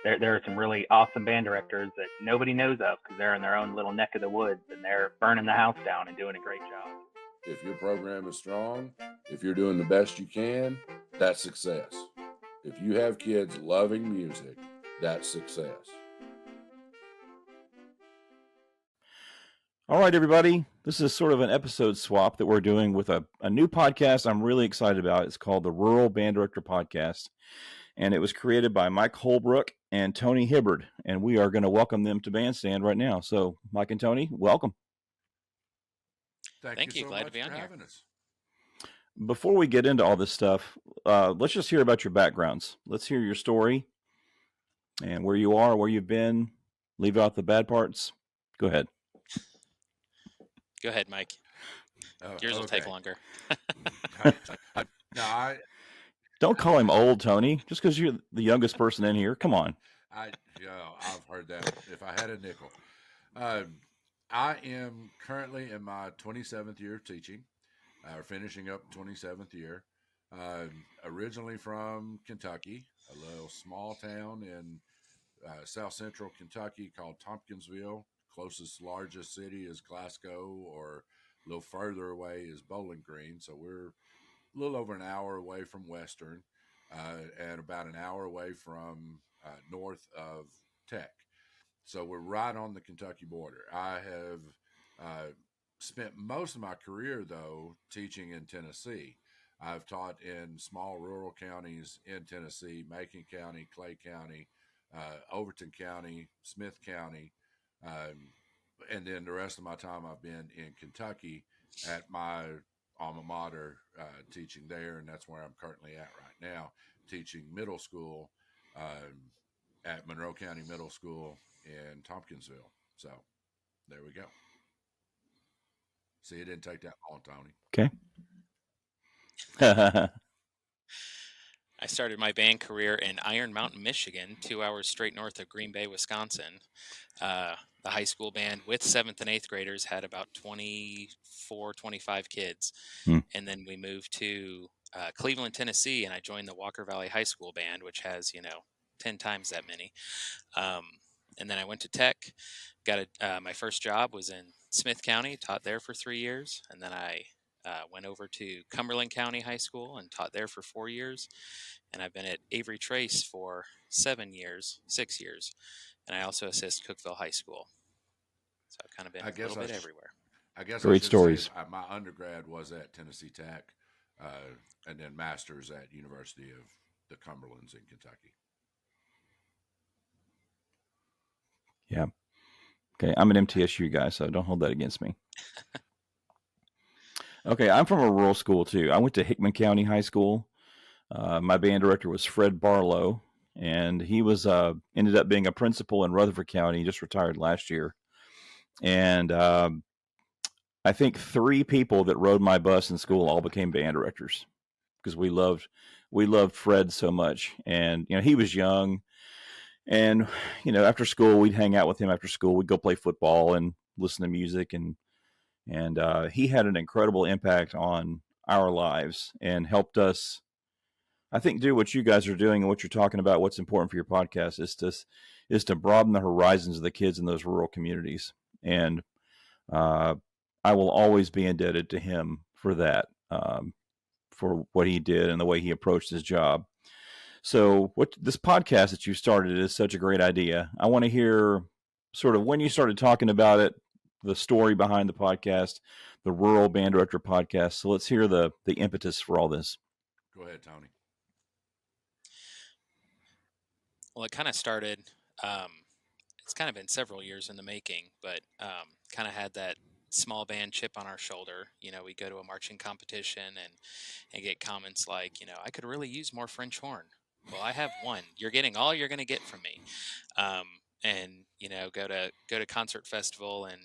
There are some really awesome band directors that nobody knows of because they're in their own little neck of the woods and they're burning the house down and doing a great job. If your program is strong, if you're doing the best you can, that's success. If you have kids loving music, that's success. All right, everybody. This is sort of an episode swap that we're doing with a new podcast I'm really excited about. It's called the Rural Band Director Podcast, and it was created by Mike Holbrook and Tony Hibbard, and we are going to welcome them to Bandstand right now. So, Mike and Tony, welcome. Thank you. So Glad much to be on for here. having us. Before we get into all this stuff, let's just hear about your backgrounds. Let's hear your story and where you are, where you've been. Leave out the bad parts. Go ahead. Go ahead, Mike. Yours will take longer. Don't call him old, Tony, just because you're the youngest person in here. Come on. I've heard that. If I had a nickel. I am currently in my 27th year of teaching, finishing up 27th year. Originally from Kentucky, a little small town in south central Kentucky called Tompkinsville. Closest largest city is Glasgow, or a little further away is Bowling Green. So we're a little over an hour away from Western, and about an hour away from north of Tech. So we're right on the Kentucky border. I have spent most of my career, though, teaching in Tennessee. I've taught in small rural counties in Tennessee: Macon County, Clay County, Overton County, Smith County. And then the rest of my time I've been in Kentucky at my alma mater, teaching there, and that's where I'm currently at right now, teaching middle school at Monroe County Middle School in Tompkinsville. So there we go. See, it didn't take that long, Tony. Okay. I started my band career in Iron Mountain, Michigan, 2 hours straight north of Green Bay, Wisconsin. The high school band with 7th and 8th graders had about 24, 25 kids. And then we moved to Cleveland, Tennessee, and I joined the Walker Valley High School band, which has, 10 times that many. And then I went to Tech, my first job was in Smith County, taught there for 3 years. And then I went over to Cumberland County High School and taught there for 4 years. And I've been at Avery Trace for 6 years. And I also assist Cookeville High School. So I've kind of been a little bit everywhere. I guess Great I should stories. say my undergrad was at Tennessee Tech, and then master's at University of the Cumberlands in Kentucky. Yeah. Okay, I'm an MTSU guy, so don't hold that against me. Okay, I'm from a rural school, too. I went to Hickman County High School. My band director was Fred Barlow, and he was ended up being a principal in Rutherford County. He just retired last year. And I think 3 people that rode my bus in school all became band directors because we loved Fred so much. And, he was young. And, after school, we'd hang out with him after school. We'd go play football and listen to music. And he had an incredible impact on our lives and helped us, I think, do what you guys are doing and what you're talking about. What's important for your podcast is to broaden the horizons of the kids in those rural communities. And I will always be indebted to him for that, for what he did and the way he approached his job. So this podcast that you started is such a great idea. I want to hear sort of when you started talking about it, the story behind the podcast, the Rural Band Director Podcast. So let's hear the impetus for all this. Go ahead, Tony. Well, it kind of started, it's kind of been several years in the making, but kind of had that small band chip on our shoulder. We go to a marching competition and get comments like, I could really use more French horn. Well, I have one. You're getting all you're going to get from me. And, go to concert festival and,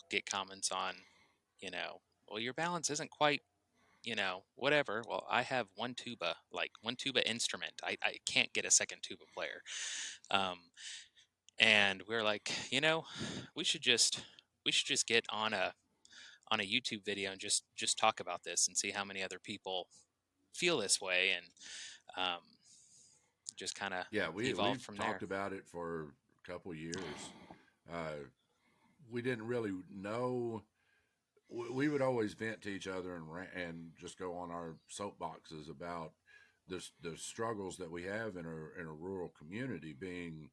get comments on, well, your balance isn't quite, whatever. Well, I have one tuba instrument. I can't get a second tuba player. And we're like, we should just get on a YouTube video and just talk about this and see how many other people feel this way. And just kind of we've evolved from talked there. about it for a couple of years. We didn't really know. We would always vent to each other and just go on our soapboxes about the struggles that we have in a rural community, being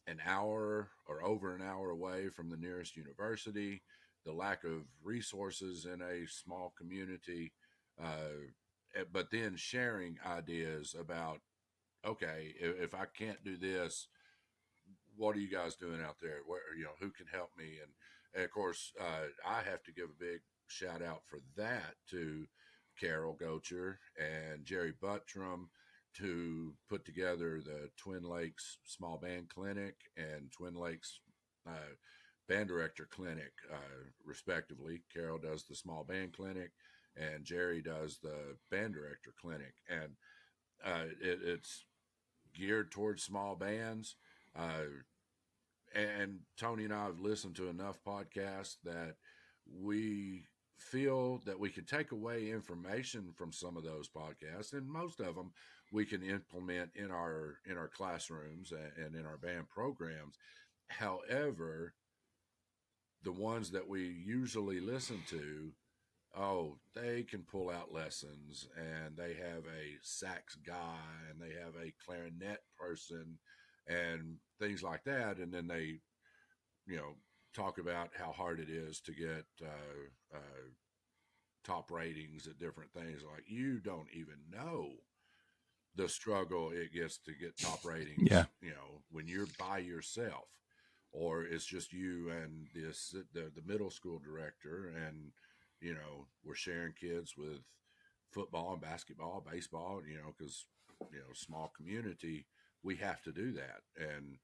an hour or over an hour away from the nearest university, the lack of resources in a small community, but then sharing ideas about, okay, if I can't do this, what are you guys doing out there? Where, who can help me? And of course, I have to give a big shout out for that to Carol Gocher and Jerry Buttram, to put together the Twin Lakes Small Band Clinic and Twin Lakes Band Director Clinic, respectively. Carol does the Small Band Clinic, and Jerry does the Band Director Clinic. And it's geared towards small bands. And Tony and I have listened to enough podcasts that we feel that we can take away information from some of those podcasts, and most of them we can implement in our classrooms and in our band programs. However, the ones that we usually listen to, they can pull out lessons, and they have a sax guy, and they have a clarinet person, and things like that. And then they, talk about how hard it is to get top ratings at different things. Like, you don't even know the struggle it gets to get top ratings. Yeah. When you're by yourself, or it's just you and the middle school director, and we're sharing kids with football and basketball, baseball, because small community, we have to do that. And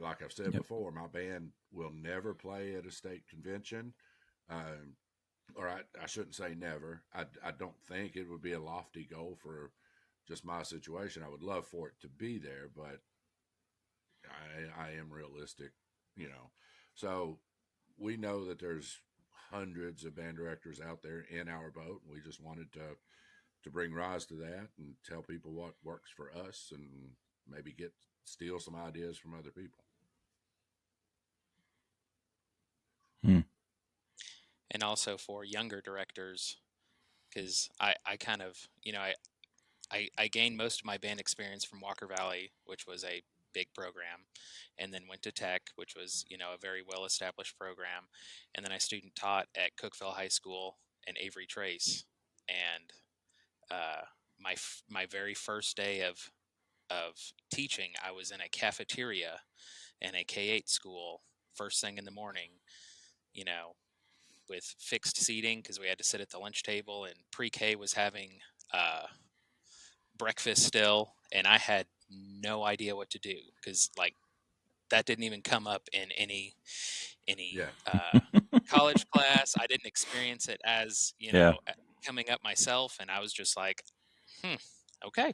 like I've said before, my band will never play at a state convention. Or I shouldn't say never. I don't think it would be a lofty goal for just my situation. I would love for it to be there, but I am realistic, So we know that there's hundreds of band directors out there in our boat. We just wanted to bring rise to that and tell people what works for us, and maybe steal some ideas from other people. And also for younger directors, because I kind of, I gained most of my band experience from Walker Valley, which was a big program, and then went to Tech, which was, a very well-established program. And then I student taught at Cookeville High School and Avery Trace. And my very first day of teaching, I was in a cafeteria in a K-8 school, first thing in the morning, with fixed seating, because we had to sit at the lunch table, and pre-K was having breakfast still, and I had no idea what to do, because that didn't even come up in any college class. I didn't experience it as coming up myself, and I was just like, okay.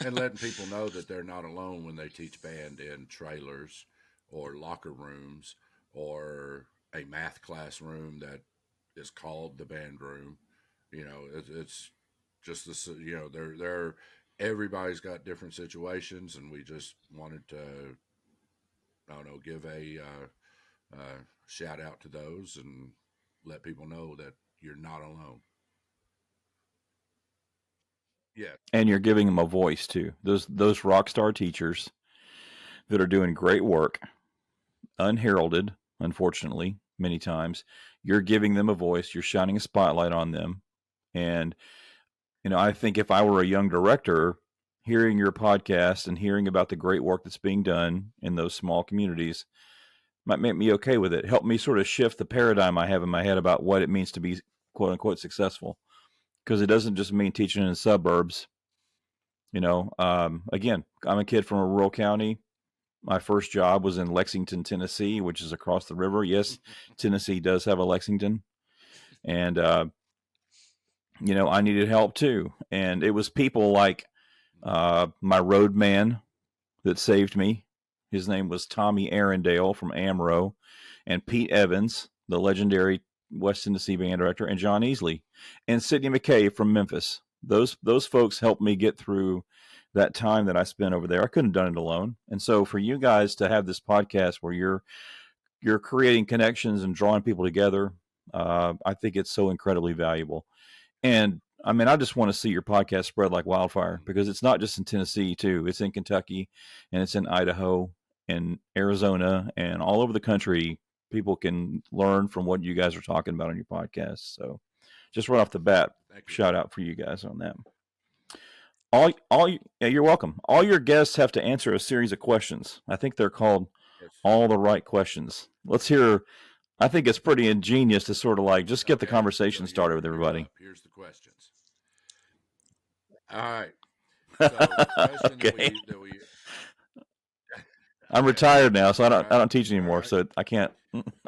And letting people know that they're not alone when they teach band in trailers or locker rooms or a math classroom that is called the band room. It's just this, they're everybody's got different situations, and we just wanted to, give a shout out to those and let people know that you're not alone. Yeah. And you're giving them a voice too. Those rock star teachers that are doing great work, unheralded, unfortunately, many times, you're giving them a voice, you're shining a spotlight on them. And, I think if I were a young director, hearing your podcast and hearing about the great work that's being done in those small communities might make me okay with it. Help me sort of shift the paradigm I have in my head about what it means to be, quote unquote, successful. Because it doesn't just mean teaching in the suburbs. Again, I'm a kid from a rural county. My first job was in Lexington, Tennessee, which is across the river. Yes, Tennessee does have a Lexington. And, I needed help too. And it was people like my road man that saved me. His name was Tommy Arundale from Amro, and Pete Evans, the legendary West Tennessee band director, and John Easley, and Sidney McKay from Memphis. Those folks helped me get through that time that I spent over there. I couldn't have done it alone. And so for you guys to have this podcast where you're creating connections and drawing people together, I think it's so incredibly valuable. And I mean, I just want to see your podcast spread like wildfire, because it's not just in Tennessee too. It's in Kentucky, and it's in Idaho and Arizona and all over the country. People can learn from what you guys are talking about on your podcast. So just right off the bat, shout out for you guys on that. You're welcome. All your guests have to answer a series of questions. I think they're called All the Right Questions. Let's hear. I think it's pretty ingenious to sort of like just get the conversation started with everybody. Here's the questions. All right. So the question Okay. that we I'm retired now, so I don't teach anymore, so I can't.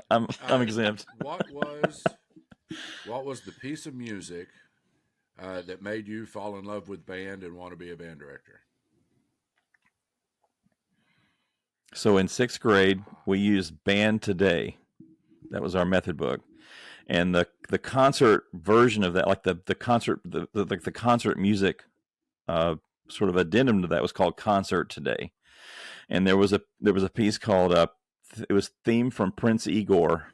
I'm exempt. What was the piece of music that made you fall in love with band and want to be a band director? So in 6th grade, we used Band Today. That was our method book, and the concert version of that, like the concert the concert music, sort of addendum to that was called Concert Today, and there was a piece called it was theme from Prince Igor,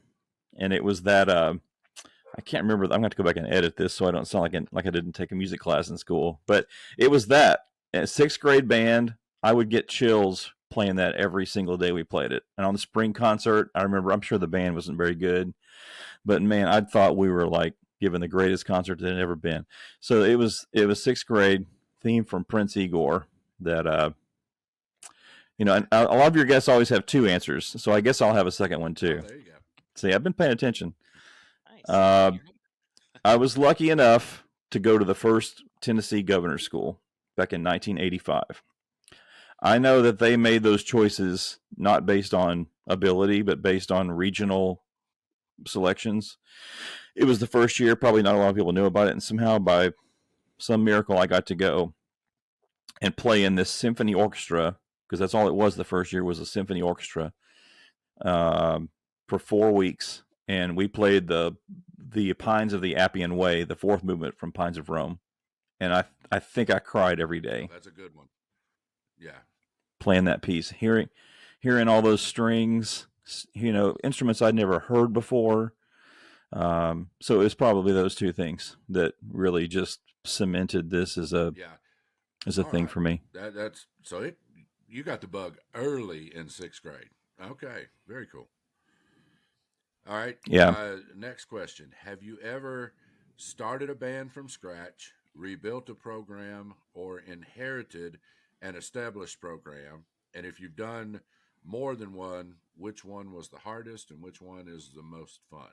and it was that I can't remember. I'm going to have to go back and edit this so I don't sound like I didn't take a music class in school, but it was that at 6th grade band. I would get chills playing that every single day we played it. And on the spring concert, I remember, I'm sure the band wasn't very good, but man, I thought we were like giving the greatest concert that had ever been. So it was 6th grade, theme from Prince Igor that, and a lot of your guests always have 2 answers. So I guess I'll have a second one too. Oh, there you go. See, I've been paying attention. Nice. I was lucky enough to go to the first Tennessee Governor's School back in 1985. I know that they made those choices not based on ability, but based on regional selections. It was the first year, probably not a lot of people knew about it, and somehow by some miracle I got to go and play in this symphony orchestra, because that's all it was the first year, was a symphony orchestra, for 4 weeks. And we played the Pines of the Appian Way, the 4th movement from Pines of Rome. And I think I cried every day. Oh, that's a good one. Yeah. Playing that piece, hearing all those strings, instruments I'd never heard before. So it was probably those 2 things that really just cemented this as a thing for me. That's so you got the bug early in 6th grade. Okay, very cool. All right. Yeah. Next question: have you ever started a band from scratch, rebuilt a program, or inherited an established program? And if you've done more than one, which one was the hardest and which one is the most fun?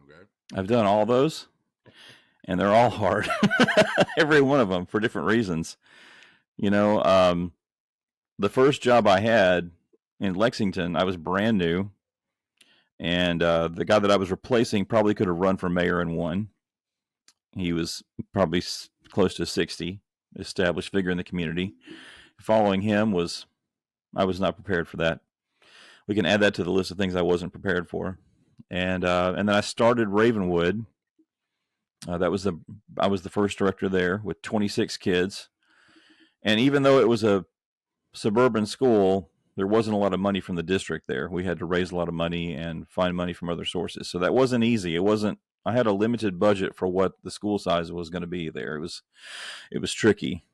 Okay. I've done all those, and they're all hard. Every one of them for different reasons. The first job I had in Lexington, I was brand new, and the guy that I was replacing probably could have run for mayor and won. He was probably close to 60, established figure in the community. Following him I was not prepared for that. We can add that to the list of things I wasn't prepared for. And then I started Ravenwood. I was the first director there with 26 kids. And even though it was a suburban school, there wasn't a lot of money from the district there. We had to raise a lot of money and find money from other sources. So that wasn't easy. I had a limited budget for what the school size was going to be there. It was tricky.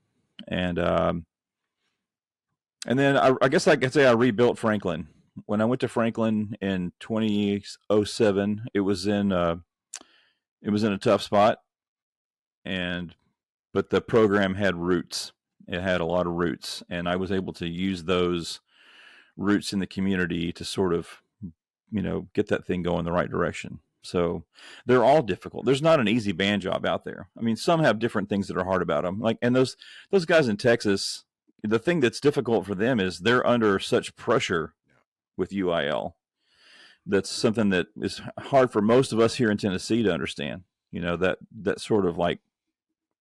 And then I guess I could say I rebuilt Franklin. When I went to Franklin in 2007, it was in a tough spot, but the program had roots. It had a lot of roots, and I was able to use those roots in the community to sort of, get that thing going the right direction. So they're all difficult. There's not an easy band job out there. I mean, some have different things that are hard about them. And those guys in Texas, the thing that's difficult for them is they're under such pressure with UIL. That's something that is hard for most of us here in Tennessee to understand. That sort of like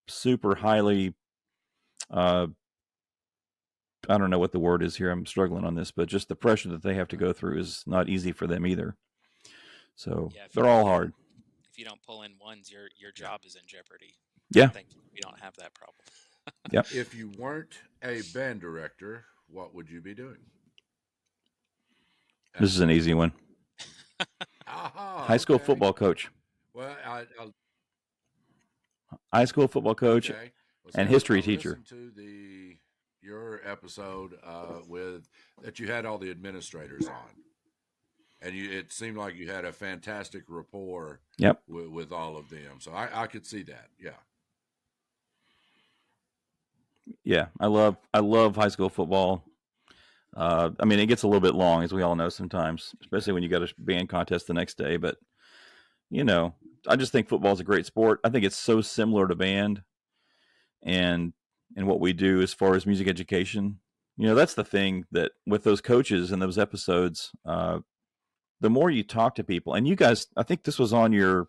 super highly, I don't know what the word is here. I'm struggling on this, but just the pressure that they have to go through is not easy for them either. So they're all hard. If you don't pull in ones, your job is in jeopardy. Yeah. You don't have that problem. Yep. If you weren't a band director, what would you be doing? This is an easy one. High school Okay. football coach. Well, I'll High school football coach okay. Well, and see, history I teacher. listened to your episode with that you had all the administrators on, and it seemed like you had a fantastic rapport. Yep. With all of them, so I could see that. Yeah. Yeah, I love high school football. I mean, it gets a little bit long, as we all know sometimes, especially when you got a band contest the next day. But I just think football is a great sport. I think it's so similar to band, and what we do as far as music education. That's the thing that with those coaches and those episodes, the more you talk to people, and you guys, I think this was on the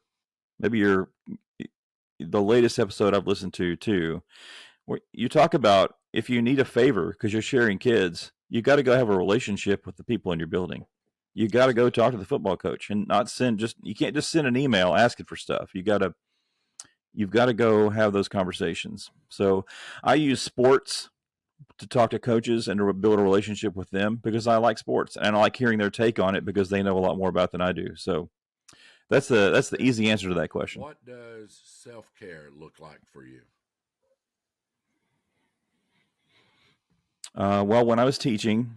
latest episode I've listened to too, where you talk about if you need a favor because you're sharing kids, you got to go have a relationship with the people in your building. You got to go talk to the football coach and not you can't just send an email asking for stuff. You've got to go have those conversations. So I use sports to talk to coaches and to build a relationship with them because I like sports and I like hearing their take on it because they know a lot more about it than I do. So that's the easy answer to that question. What does self-care look like for you? Well, when I was teaching,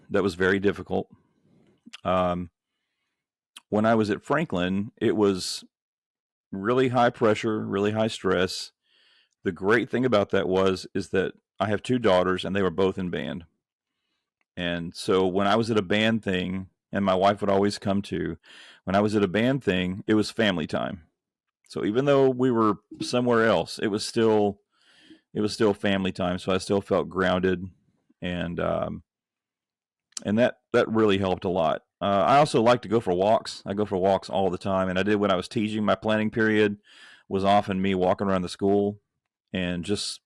that was very difficult. When I was at Franklin, it was really high pressure, really high stress. The great thing about that is that I have two daughters and they were both in band. And so when I was at a band thing, and my wife would always come to, when I was at a band thing, it was family time. So even though we were somewhere else, it was still family time. So I still felt grounded, and that really helped a lot. I also like to go for walks. I go for walks all the time, and I did when I was teaching. My planning period was often me walking around the school and just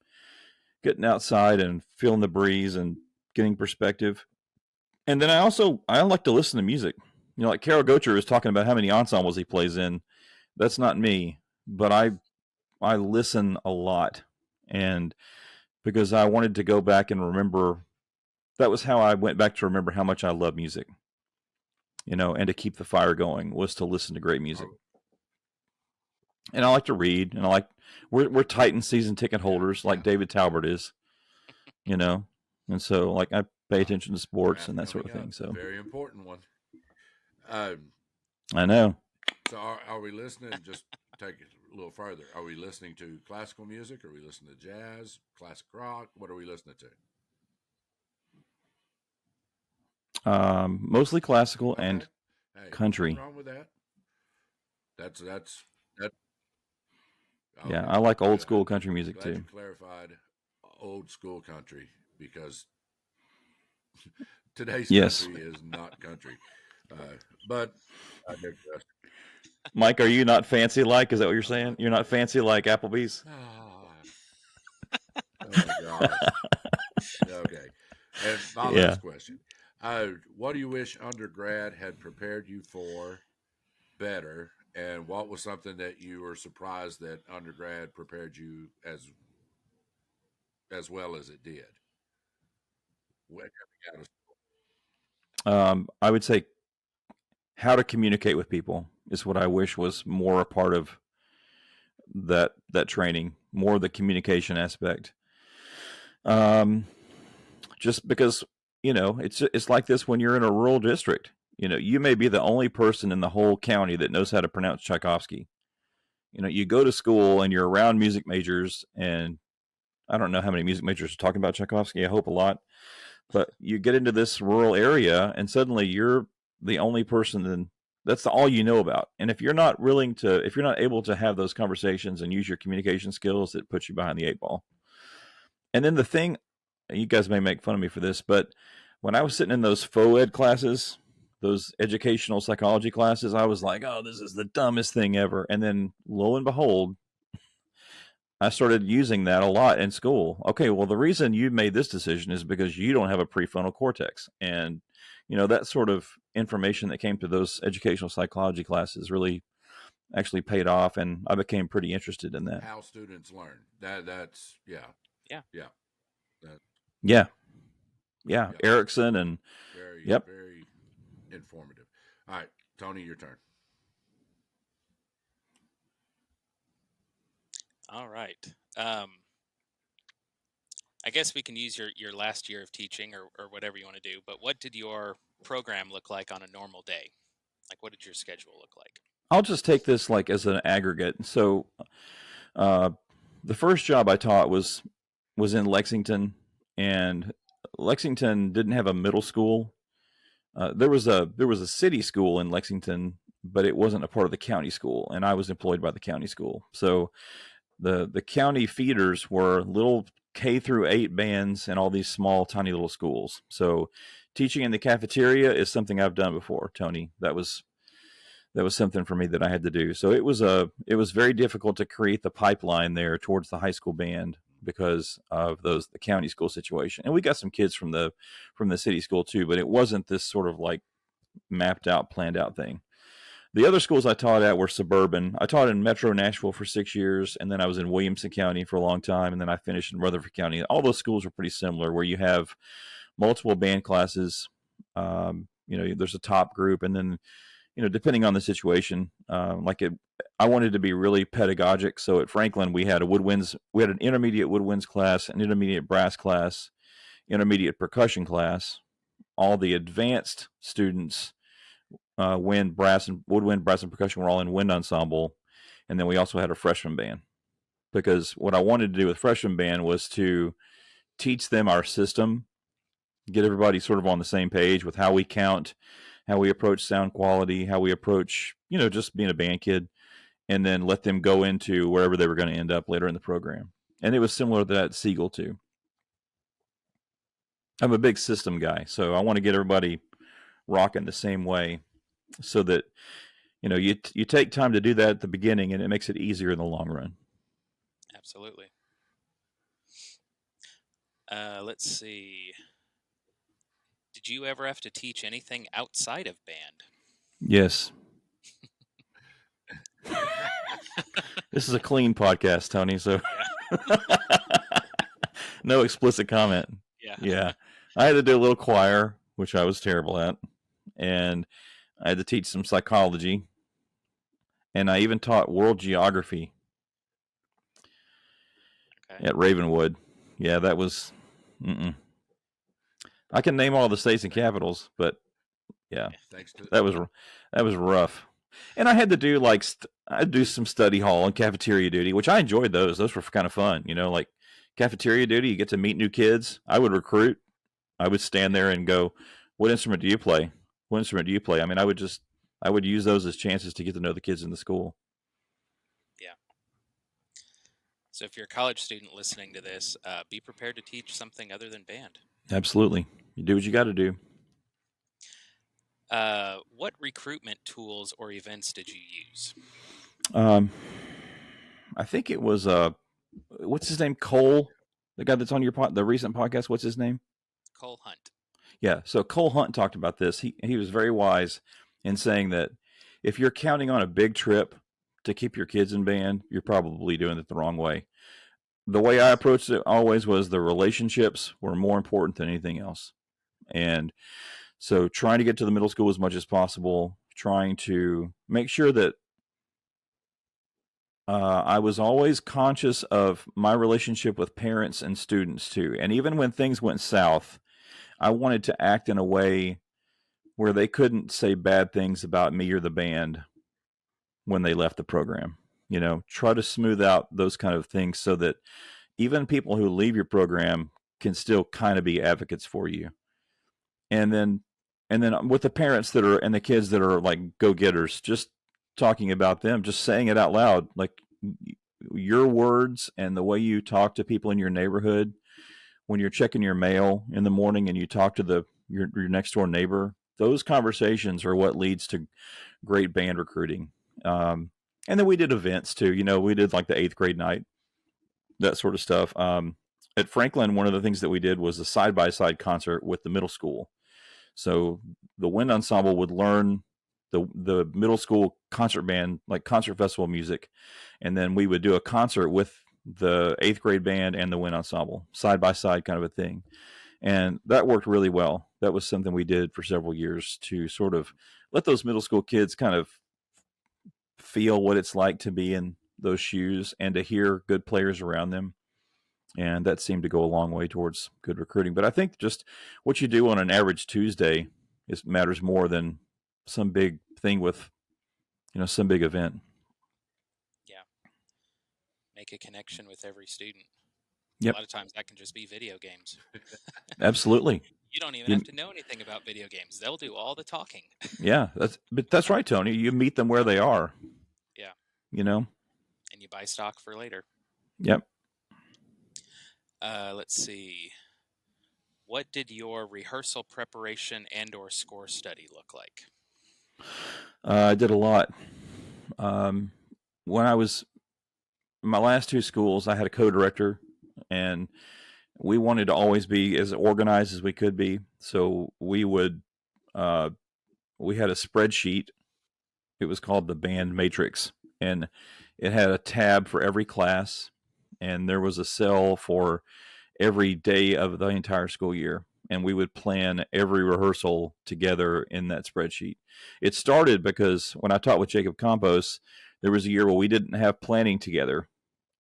getting outside and feeling the breeze and getting perspective. And then I like to listen to music. Like Carol Gocher is talking about how many ensembles he plays in. That's not me, but I listen a lot, and because I wanted to go back and remember, that was how I went back to remember how much I love music, and to keep the fire going was to listen to great music. And I like to read, and we're Titan season ticket holders like David Talbert is, and so I pay attention to sports and that sort of thing. So very important one. I know. So are we listening? Just take it a little further. Are we listening to classical music? Are we listening to jazz, classic rock? What are we listening to? Mostly classical and country. Nothing wrong with that. That's that. Okay. Yeah, I like old school country music too. You clarified old school country because today's country is not country. But I digress. Mike, are you not fancy like? Is that what you're saying? You're not fancy like Applebee's? Oh my gosh. Okay. And my last question. What do you wish undergrad had prepared you for better? And what was something that you were surprised that undergrad prepared you as well as it did? I would say how to communicate with people is what I wish was more a part of that training, more of the communication aspect. Just because, it's like this when you're in a rural district. You may be the only person in the whole county that knows how to pronounce Tchaikovsky. You go to school and you're around music majors, and I don't know how many music majors are talking about Tchaikovsky. I hope a lot. But you get into this rural area and suddenly you're the only person, and that's all you know about. And if you're not able to have those conversations and use your communication skills, it puts you behind the eight ball. And then the thing, you guys may make fun of me for this, but when I was sitting in those FOED classes, those educational psychology classes, I was like, oh, this is the dumbest thing ever. And then lo and behold, I started using that a lot in school. Okay, well, the reason you made this decision is because you don't have a prefrontal cortex. And, that sort of information that came to those educational psychology classes really actually paid off, and I became pretty interested in that. How students learn. That's yeah. Yeah. Yeah. That, Yeah. yeah. Erickson and very, yep. very informative. All right, Tony, your turn. All right. I guess we can use your last year of teaching or whatever you want to do, but what did your program look like on a normal day? Like, what did your schedule look like? I'll just take this like as an aggregate. So the first job I taught was in Lexington, and Lexington didn't have a middle school. There was a city school in Lexington, but it wasn't a part of the county school, and I was employed by the county school. So the county feeders were little K through 8 bands and all these small, tiny little schools. So teaching in the cafeteria is something I've done before, Tony. That was something for me that I had to do. So it was very difficult to create the pipeline there towards the high school band because of the county school situation. And we got some kids from the city school too, but it wasn't this sort of like mapped out, planned out thing. The other schools I taught at were suburban. I taught in Metro Nashville for 6 years, and then I was in Williamson County for a long time, and then I finished in Rutherford County. All those schools were pretty similar, where you have multiple band classes. There's a top group, and then, depending on the situation, I wanted to be really pedagogic. So at Franklin, we had an intermediate woodwinds class, an intermediate brass class, intermediate percussion class. All the advanced students woodwind, brass, and percussion were all in wind ensemble, and then we also had a freshman band. Because what I wanted to do with freshman band was to teach them our system, get everybody sort of on the same page with how we count, how we approach sound quality, how we approach, just being a band kid, and then let them go into wherever they were going to end up later in the program. And it was similar to that at Siegel too. I'm a big system guy, so I want to get everybody rocking the same way, so that you take time to do that at the beginning, and it makes it easier in the long run. Absolutely. Let's see. Did you ever have to teach anything outside of band? Yes. This is a clean podcast, Tony, so no explicit comment. Yeah. I had to do a little choir, which I was terrible at, and I had to teach some psychology, and I even taught world geography at Ravenwood. Yeah, that was. I can name all the states and capitals, but yeah, that was rough. And I had to do I'd do some study hall and cafeteria duty, which I enjoyed those. Those were kind of fun, like cafeteria duty. You get to meet new kids. I would recruit. I would stand there and go, "What instrument do you play? What instrument do you play?" I mean, I would use those as chances to get to know the kids in the school. Yeah. So if you're a college student listening to this, be prepared to teach something other than band. Absolutely. You do what you got to do. What recruitment tools or events did you use? I think it was what's his name? Cole, the guy that's on the recent podcast. What's his name? Cole Hunt. Yeah. So Cole Hunt talked about this. He was very wise in saying that if you're counting on a big trip to keep your kids in band, you're probably doing it the wrong way. The way I approached it always was the relationships were more important than anything else. And so trying to get to the middle school as much as possible, trying to make sure that I was always conscious of my relationship with parents and students too. And even when things went south, I wanted to act in a way where they couldn't say bad things about me or the band when they left the program. Try to smooth out those kind of things so that even people who leave your program can still kind of be advocates for you. And then with the parents and the kids that are like go-getters, just talking about them, just saying it out loud, like your words and the way you talk to people in your neighborhood, when you're checking your mail in the morning and you talk to your next door neighbor, those conversations are what leads to great band recruiting. And then we did events too. We did like the 8th grade night, that sort of stuff. At Franklin, one of the things that we did was a side-by-side concert with the middle school. So the wind ensemble would learn the middle school concert band, like concert festival music, and then we would do a concert with the 8th grade band and the wind ensemble side by side, kind of a thing. And that worked really well. That was something we did for several years to sort of let those middle school kids kind of feel what it's like to be in those shoes and to hear good players around them. And that seemed to go a long way towards good recruiting. But I think just what you do on an average Tuesday matters more than some big thing with, some big event. Yeah. Make a connection with every student. Yep. A lot of times that can just be video games. Absolutely. You don't even have to know anything about video games. They'll do all the talking. Yeah, that's right, Tony. You meet them where they are. Yeah. And you buy stock for later. Yep. Let's see. What did your rehearsal preparation and/or score study look like? I did a lot. When I was in my last two schools, I had a co-director, and we wanted to always be as organized as we could be. So we would, we had a spreadsheet. It was called the Band Matrix, and it had a tab for every class, and there was a cell for every day of the entire school year. And we would plan every rehearsal together in that spreadsheet. It started because when I taught with Jacob Campos, there was a year where we didn't have planning together.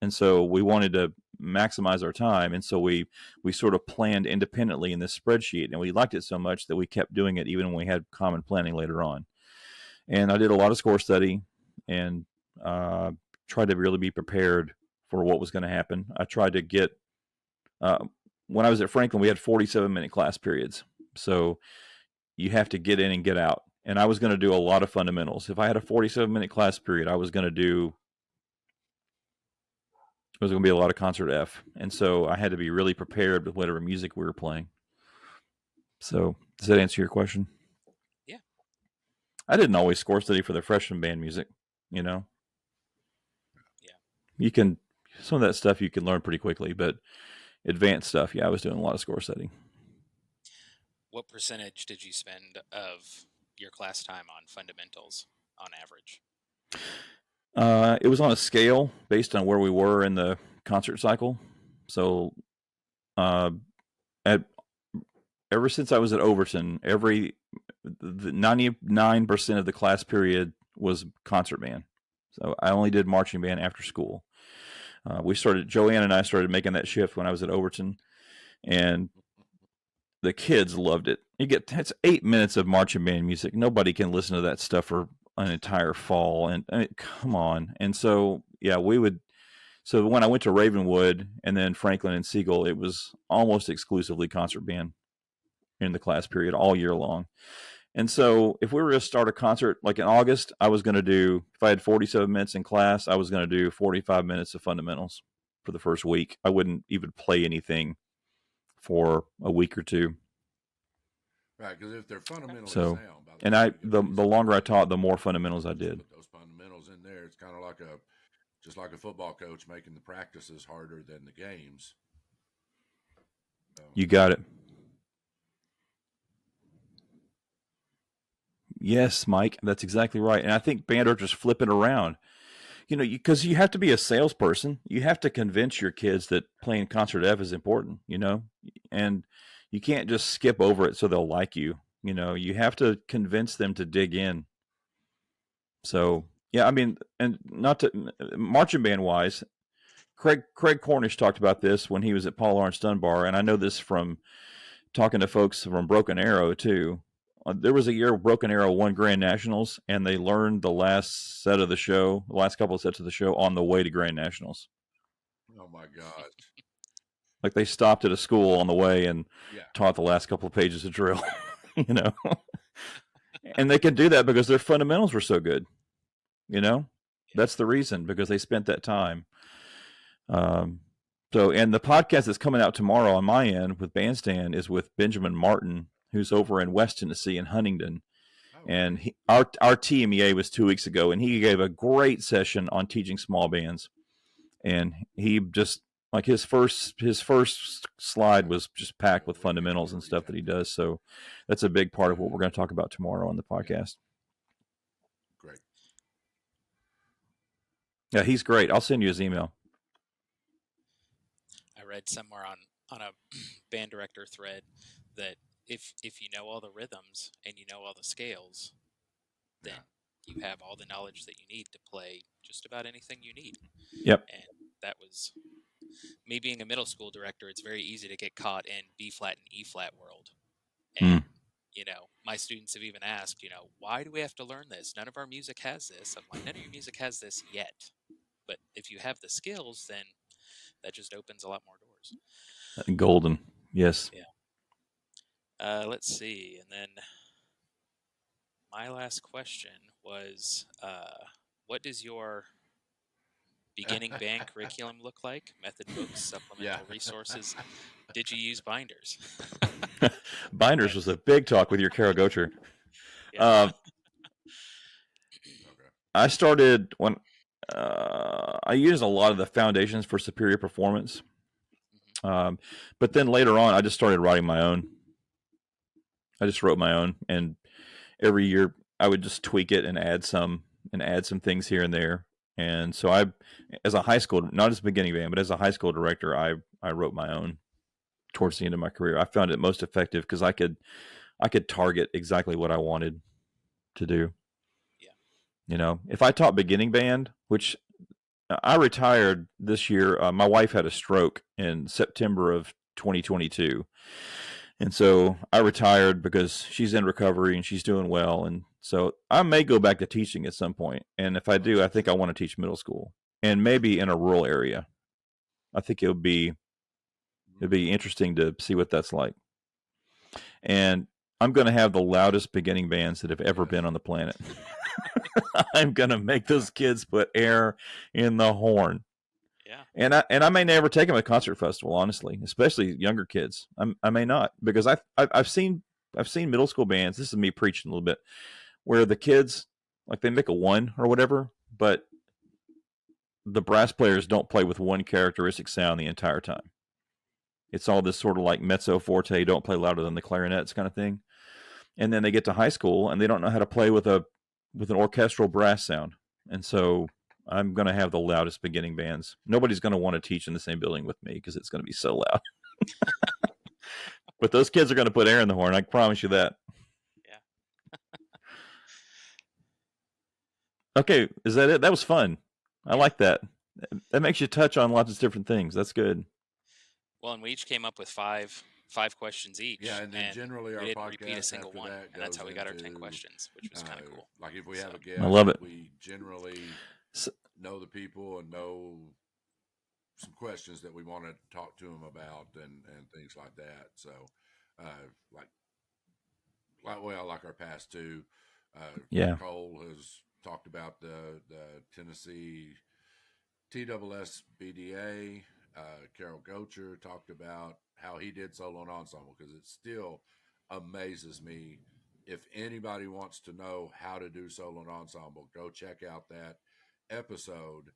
And so we wanted to maximize our time. And so we sort of planned independently in this spreadsheet. And we liked it so much that we kept doing it even when we had common planning later on. And I did a lot of score study and tried to really be prepared for what was going to happen. I tried to get, when I was at Franklin, we had 47-minute class periods. So you have to get in and get out. And I was going to do a lot of fundamentals. If I had a 47-minute class period, it was going to be a lot of concert F. And so I had to be really prepared with whatever music we were playing. So does that answer your question? Yeah. I didn't always score study for the freshman band music, Yeah. Some of that stuff you can learn pretty quickly, but advanced stuff, I was doing a lot of score study. What percentage did you spend of your class time on fundamentals on average? It was on a scale based on where we were in the concert cycle. So ever since I was at Overton, the 99% of the class period was concert band. So I only did marching band after school. Joanne and I started making that shift when I was at Overton, and the kids loved it. It's 8 minutes of marching band music. Nobody can listen to that stuff for an entire fall. And I mean, come on. And so, so when I went to Ravenwood and then Franklin and Siegel, it was almost exclusively concert band in the class period all year long. And so if we were to start a concert, like in August, if I had 47 minutes in class, I was going to do 45 minutes of fundamentals for the first week. I wouldn't even play anything for a week or two. Right, because if they're fundamentally sound, and the longer I taught, the more fundamentals I did. Put those fundamentals in there. It's kind of like just like a football coach making the practices harder than the games. You got it. Yes, Mike, that's exactly right. And I think band directors flip it around. Because you have to be a salesperson. You have to convince your kids that playing concert F is important, and you can't just skip over it so they'll like you. You have to convince them to dig in. So, yeah, I mean, and not to marching band wise, Craig Cornish talked about this when he was at Paul Lawrence Dunbar. And I know this from talking to folks from Broken Arrow too. There was a year Broken Arrow won Grand Nationals, and they learned the last couple of sets of the show on the way to Grand Nationals. Oh my God. Like they stopped at a school on the way and taught the last couple of pages of drill, and they could do that because their fundamentals were so good, that's the reason, because they spent that time. And the podcast that's coming out tomorrow on my end with Bandstand is with Benjamin Martin, who's over in West Tennessee in Huntingdon. And our TMEA was 2 weeks ago, and he gave a great session on teaching small bands. And he just, like his first slide was just packed with fundamentals and stuff that he does. So that's a big part of what we're going to talk about tomorrow on the podcast. Yeah, he's great. I'll send you his email. I read somewhere on a band director thread that if you know all the rhythms and you know all the scales, then you have all the knowledge that you need to play just about anything you need. Yep. And that was me being a middle school director. It's very easy to get caught in B flat and E flat world. And my students have even asked, why do we have to learn this? None of our music has this. I'm like, none of your music has this yet. But if you have the skills, then that just opens a lot more doors. Golden. Yes. Yeah. Let's see. And then my last question was, what does your beginning band curriculum look like? Method books, supplemental resources. Did you use binders? Binders was a big talk with your Carol Gocher. Yeah. I started when I used a lot of the foundations for superior performance. But then later on, I just started writing my own. I just wrote my own, and every year I would just tweak it and add some things here and there. And so as a high school, not as a beginning band, but as a high school director, I wrote my own towards the end of my career. I found it most effective because I could target exactly what I wanted to do. Yeah. If I taught beginning band, which I retired this year, my wife had a stroke in September of 2022. And so I retired because she's in recovery and she's doing well. And so I may go back to teaching at some point. And if I do, I think I want to teach middle school and maybe in a rural area. I think it'd be interesting to see what that's like. And I'm going to have the loudest beginning bands that have ever been on the planet. I'm going to make those kids put air in the horn. Yeah. And I may never take them to a concert festival, honestly, especially younger kids. I may not, because I've seen middle school bands. This is me preaching a little bit, where the kids, like, they make a 1 or whatever, but the brass players don't play with one characteristic sound the entire time. It's all this sort of like mezzo forte, don't play louder than the clarinets kind of thing. And then they get to high school and they don't know how to play with an orchestral brass sound. And so I'm going to have the loudest beginning bands. Nobody's going to want to teach in the same building with me because it's going to be so loud. But those kids are going to put air in the horn. I promise you that. Yeah. Okay. Is that it? That was fun. I like that. That makes you touch on lots of different things. That's good. Well, and we each came up with five questions each. Yeah, and then generally our we didn't podcast repeat a single one, that and that's how we got our 10 questions, which was kind of cool. Like if we have a guest, I love it. We generally know the people and know some questions that we want to talk to them about and things like that. So, like our past two, Cole has talked about the Tennessee TSS BDA. Carol Gocher talked about how he did solo and ensemble, because it still amazes me. If anybody wants to know how to do solo and ensemble, go check out that episode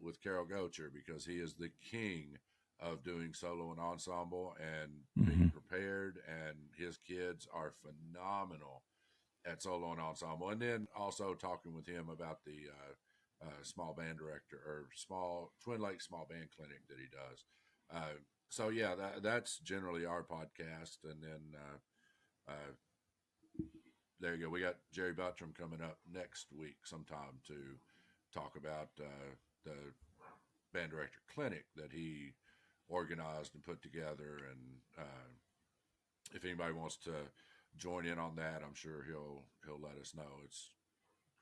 with Carol Gocher, because he is the king of doing solo and ensemble and being prepared, and his kids are phenomenal at solo and ensemble. And then also talking with him about the small band director or Twin Lakes small band clinic that he does. So yeah, that's generally our podcast. And then there you go. We got Jerry Buttram coming up next week sometime to talk about the band director clinic that he organized and put together. And if anybody wants to join in on that, I'm sure he'll let us know. It's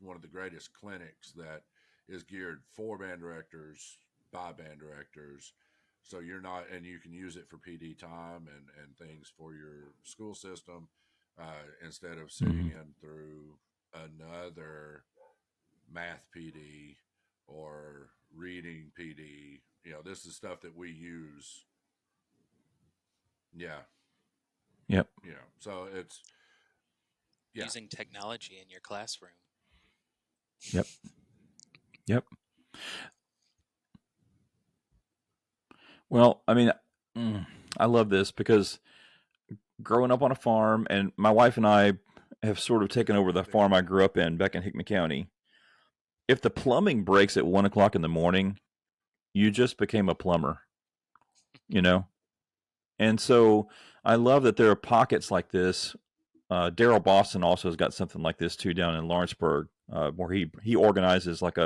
one of the greatest clinics that is geared for band directors by band directors. So you're not, and you can use it for PD time and things for your school system instead of sitting in through another math PD or reading PD. This is stuff that we use. Yeah. Yep. So it's using technology in your classroom. Yep. Yep. Well, I mean, I love this because growing up on a farm, and my wife and I have sort of taken over the farm I grew up in back in Hickman County. if the plumbing breaks at 1 o'clock in the morning, you just became a plumber, you know? And so I love that there are pockets like this. Daryl Boston also has got something like this too down in Lawrenceburg, where he organizes like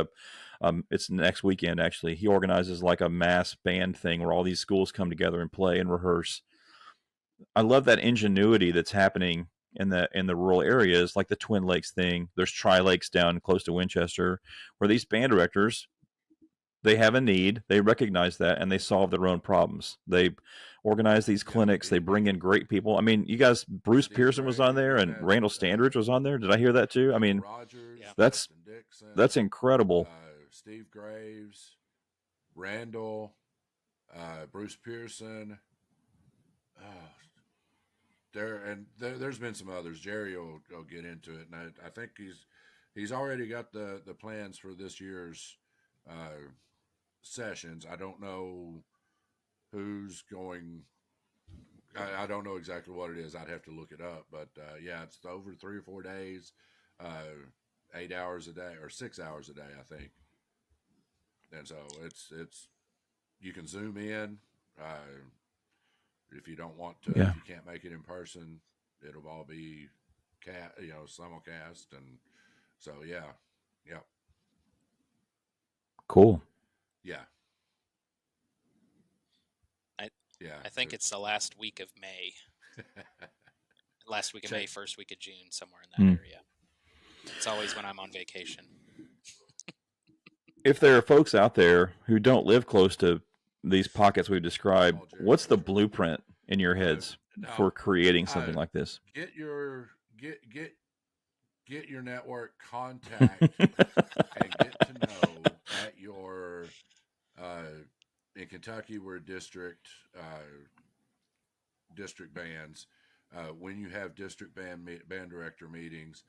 it's next weekend actually. He organizes like a mass band thing where all these schools come together and play and rehearse. I love that ingenuity that's happening in the rural areas, like the Twin Lakes thing. There's Tri Lakes down close to Winchester, where these band directors, they have a need, they recognize that, and they solve their own problems. They organize these clinics, they bring in great people. I mean, you guys, Bruce Pearson was on there, and Randall Standridge was on there. Did I hear that too? I mean, Rogers, that's Dixon, that's incredible. Steve Graves, Randall, Bruce Pearson. There's been some others. Jerry will get into it, and I think he's already got the plans for this year's sessions. I don't know who's going. I don't know exactly what it is. I'd have to look it up, but yeah, it's over 3 or 4 days, 8 hours a day or 6 hours a day, I think. And so it's you can zoom in. If you don't want to, if you can't make it in person, it'll all be simulcast, and so yeah. Cool. Yeah. I think it's the last week of May. Last week of May, first week of June, somewhere in that area. It's always when I'm on vacation. If there are folks out there who don't live close to these pockets we've described, what's the blueprint in your heads for creating something like this? Get your network contact and get to know at your in Kentucky we're district bands. When you have district band director meetings,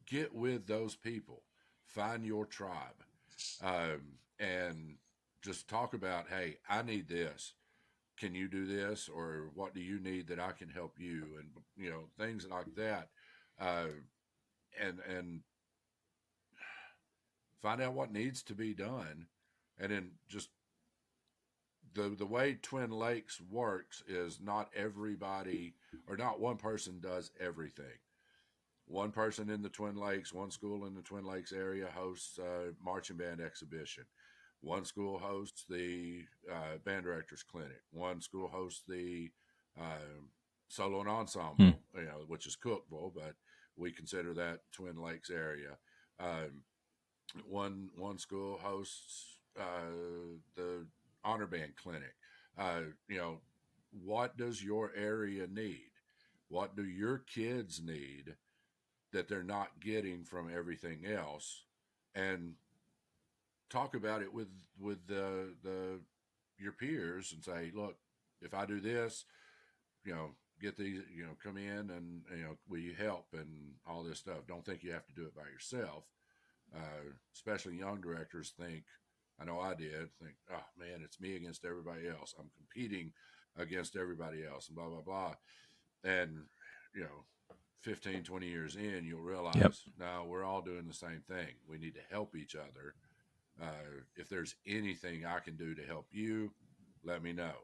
get with those people, find your tribe, and just talk about, hey, I need this. Can you do this? Or what do you need that I can help you? And, things like that. And find out what needs to be done. And then just the way Twin Lakes works is not everybody or not one person does everything. One person in the Twin Lakes, one school in the Twin Lakes area hosts a marching band exhibition. One school hosts the band directors clinic. One school hosts the solo and ensemble, which is Cookville, but we consider that Twin Lakes area. One school hosts the honor band clinic. What does your area need? What do your kids need that they're not getting from everything else? And talk about it with your peers and say, look, if I do this, get these, come in and, will you help and all this stuff. Don't think you have to do it by yourself. Especially young directors I know I did think, oh man, it's me against everybody else. I'm competing against everybody else and blah, blah, blah. And, 15, 20 years in, you'll realize, no, we're all doing the same thing. We need to help each other. If there's anything I can do to help you, let me know.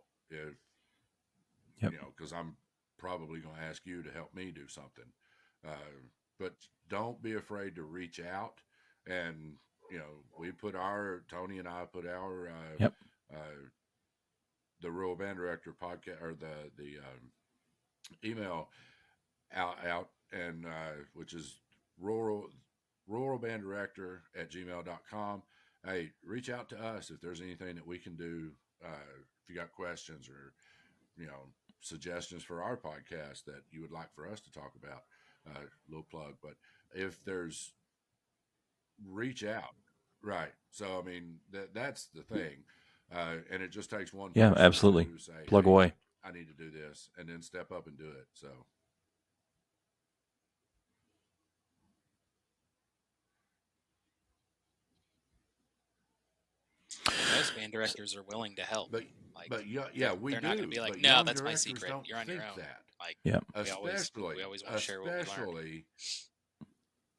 Because I'm probably going to ask you to help me do something. But don't be afraid to reach out. And, Tony and I put our, the Rural Band Director podcast or the email out and, which is ruralbanddirector@gmail.com. Hey, reach out to us if there's anything that we can do. If you got questions or, suggestions for our podcast that you would like for us to talk about, little plug. But if there's, reach out. Right. So, I mean, that's the thing. And it just takes one person absolutely. to say, plug away. I need to do this, and then step up and do it. So. Most band directors are willing to help. But we they're do. Not going to be like, but no, that's my secret. You're on your own. That. Like, Yeah. we always want to share what we learn.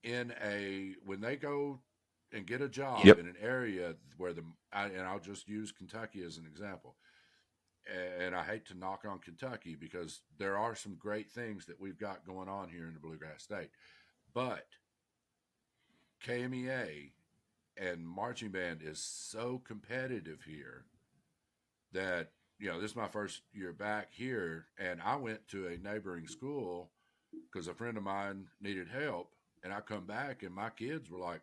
when they go and get a job Yep. in an area where and I'll just use Kentucky as an example. And I hate to knock on Kentucky because there are some great things that we've got going on here in the Bluegrass State. But KMEA and marching band is so competitive here that, this is my first year back here, and I went to a neighboring school because a friend of mine needed help, and I come back and my kids were like,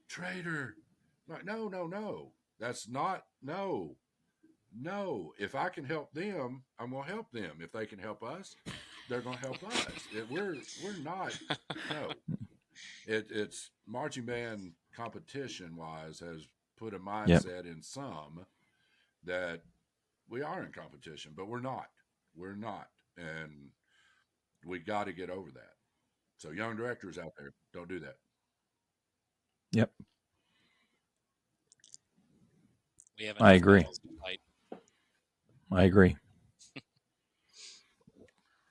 traitor. I'm like, no. That's not, no. If I can help them, I'm going to help them. If they can help us, they're going to help us. We're not, no. It's marching band competition wise has put a mindset in some that we are in competition, but we're not. And we got to get over that. So young directors out there, don't do that. Yep. We have I agree. battles to fight. I agree.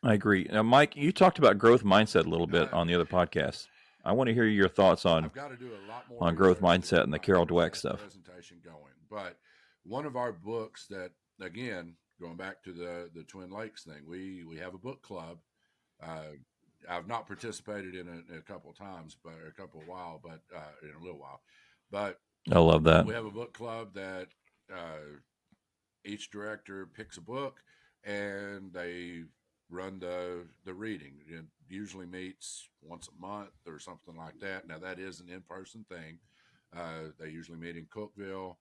I agree. Now, Mike, you talked about growth mindset a little bit on the other podcast. I want to hear your thoughts on I've got to do a lot more on growth mindset and the Carol Dweck stuff. Presentation going, but one of our books that, again, going back to the Twin Lakes thing, we have a book club. I've not participated in it a couple of times, but in a little while. But I love that. We have a book club that each director picks a book and they run the reading. It usually meets once a month or something like that. Now that is an in-person thing. They usually meet in Cookeville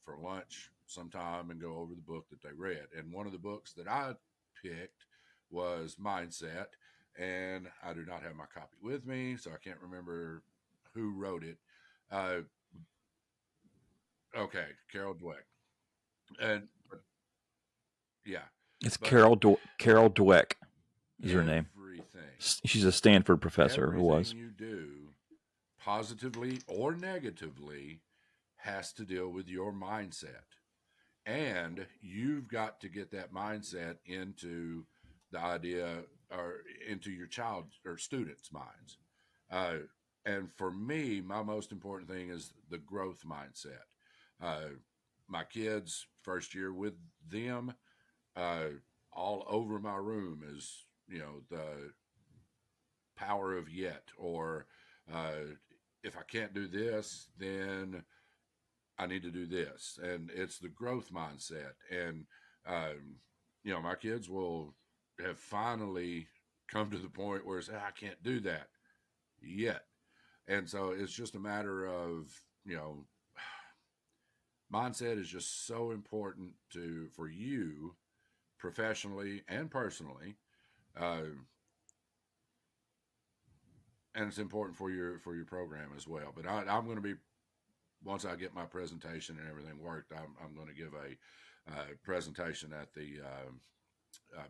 for lunch sometime and go over the book that they read. And one of the books that I picked was Mindset, and I do not have my copy with me, so I can't remember who wrote it. Okay, Carol Dweck. It's Carol Dweck is her name. Everything. She's a Stanford professor who was. Everything you do, positively or negatively, has to deal with your mindset. And you've got to get that mindset into the idea or into your child or students' minds. And for me, my most important thing is the growth mindset. My kids, first year with them, all over my room is, the power of yet, or if I can't do this, then I need to do this. And it's the growth mindset. And, my kids will have finally come to the point where it's, I can't do that yet. And so it's just a matter of, mindset is just so important for you professionally and personally. And it's important for your program as well. But I'm going to be, once I get my presentation and everything worked, I'm going to give a presentation at the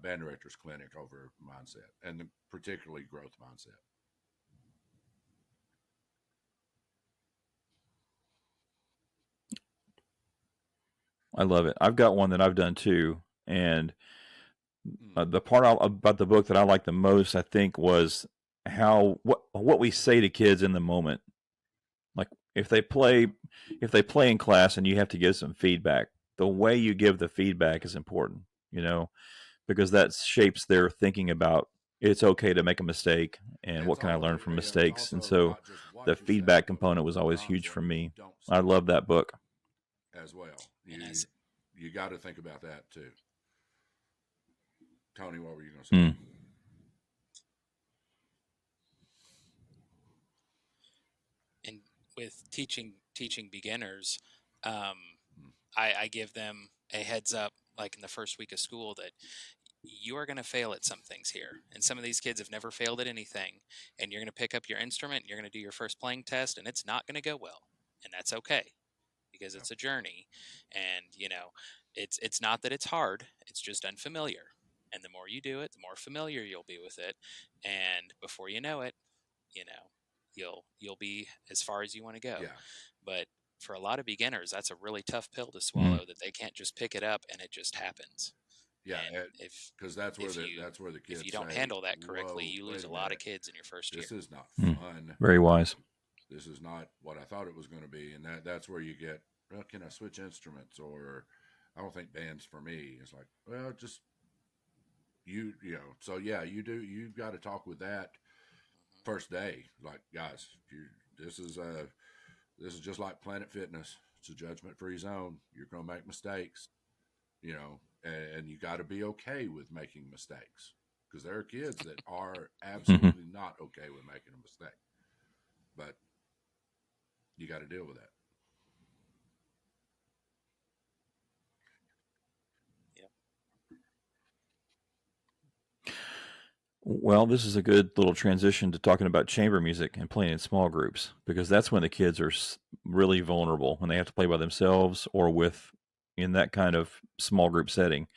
Band Directors Clinic over mindset, and particularly growth mindset. I love it. I've got one that I've done too, and the part about the book that I liked the most, I think, was what we say to kids in the moment. Like if they play in class and you have to give some feedback, the way you give the feedback is important, because that shapes their thinking about it's okay to make a mistake and what can I learn from mistakes. And so the feedback component was always huge for me. I love that book as well. You got to think about that too. Tony, what were you going to say? And with teaching beginners, I give them a heads up, like in the first week of school, that you are going to fail at some things here. And some of these kids have never failed at anything. And you're going to pick up your instrument, you're going to do your first playing test, and it's not going to go well. And that's okay, because it's a journey. And, it's not that it's hard, it's just unfamiliar. And the more you do it, the more familiar you'll be with it. And before you know it, you'll be as far as you want to go. Yeah. But for a lot of beginners, that's a really tough pill to swallow, that they can't just pick it up and it just happens. Yeah, And if because that's where the kids if you don't say, handle that correctly, "Whoa, you lose wait a a lot of minute, kids in your first year. this is not Mm. fun. Very wise. This is not what I thought it was going to be." And that's where you get, well, can I switch instruments? Or I don't think band's for me. It's like, well, just you know. So yeah, you've got to talk with that first day. Like, guys, this is just like Planet Fitness. It's a judgment-free zone. You're going to make mistakes, you know, and you got to be okay with making mistakes, because there are kids that are absolutely not okay with making a mistake, but you got to deal with that. Well, this is a good little transition to talking about chamber music and playing in small groups, because that's when the kids are really vulnerable, when they have to play by themselves or in that kind of small group setting.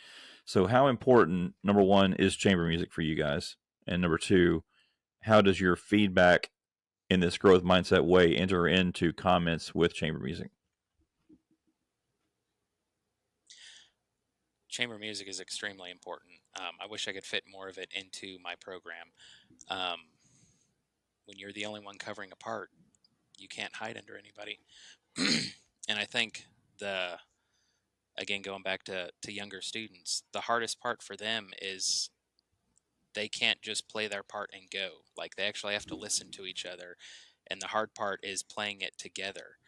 So how important, number one, is chamber music for you guys? And number two, how does your feedback in this growth mindset way enter into comments with chamber music? Chamber music is extremely important. I wish I could fit more of it into my program. When you're the only one covering a part, you can't hide under anybody. And I think again, going back to younger students, the hardest part for them is they can't just play their part and go. Like, they actually have to listen to each other. And the hard part is playing it together.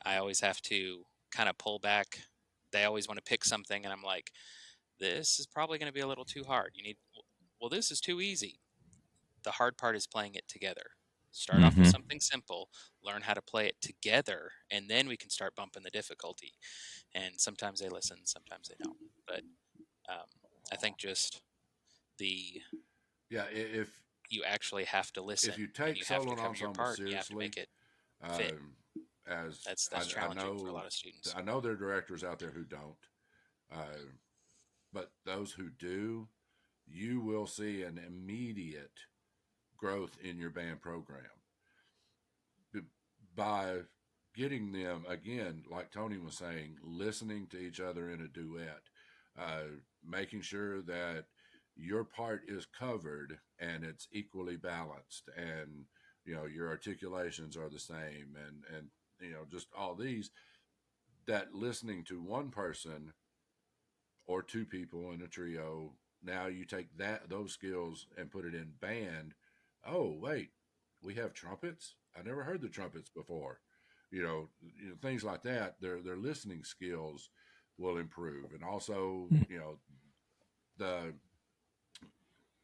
I always have to kind of pull back. They always want to pick something, and I'm like, this is probably going to be a little too hard. Well, this is too easy. The hard part is playing it together. Start off with something simple, learn how to play it together, and then we can start bumping the difficulty. And sometimes they listen, sometimes they don't. But I think just if you actually have to listen, if you take you have to solo cover your ensemble part, seriously, you have to make it fit. As That's challenging for a lot of students. I know there are directors out there who don't, but those who do, you will see an immediate growth in your band program by getting them, again, like Tony was saying, listening to each other in a duet, making sure that your part is covered and it's equally balanced, and your articulations are the same, and just all these, that listening to one person or two people in a trio, now you take those skills and put it in band. Oh, wait, we have trumpets? I never heard the trumpets before. Things like that. Their listening skills will improve. And also, the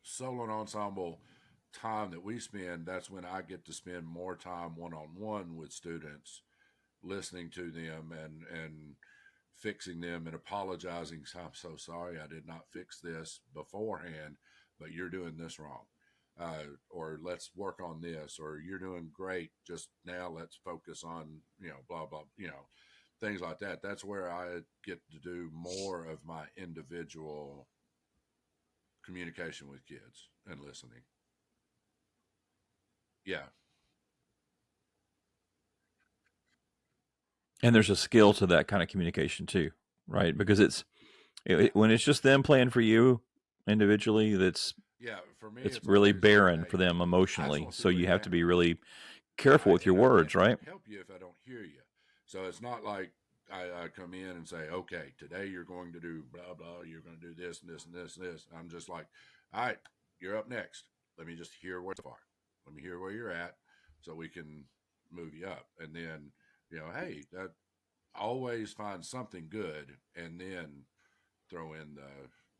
solo and ensemble time that we spend, that's when I get to spend more time one-on-one with students, listening to them and fixing them and apologizing. I'm so sorry I did not fix this beforehand, but you're doing this wrong. Or let's work on this, or you're doing great. Just now let's focus on, blah, blah, things like that. That's where I get to do more of my individual communication with kids and listening. Yeah. And there's a skill to that kind of communication too, right? Because when it's just them playing for you individually, for me, it's really barren for them emotionally. So you have to be really careful with your words, right? Help you if I don't hear you. So it's not like I come in and say, okay, today you're going to do blah, blah, you're going to do this and this and this and this. I'm just like, all right, you're up next. Let me just hear where you are. Let me hear where you're at so we can move you up. And then, hey, that always find something good, and then throw in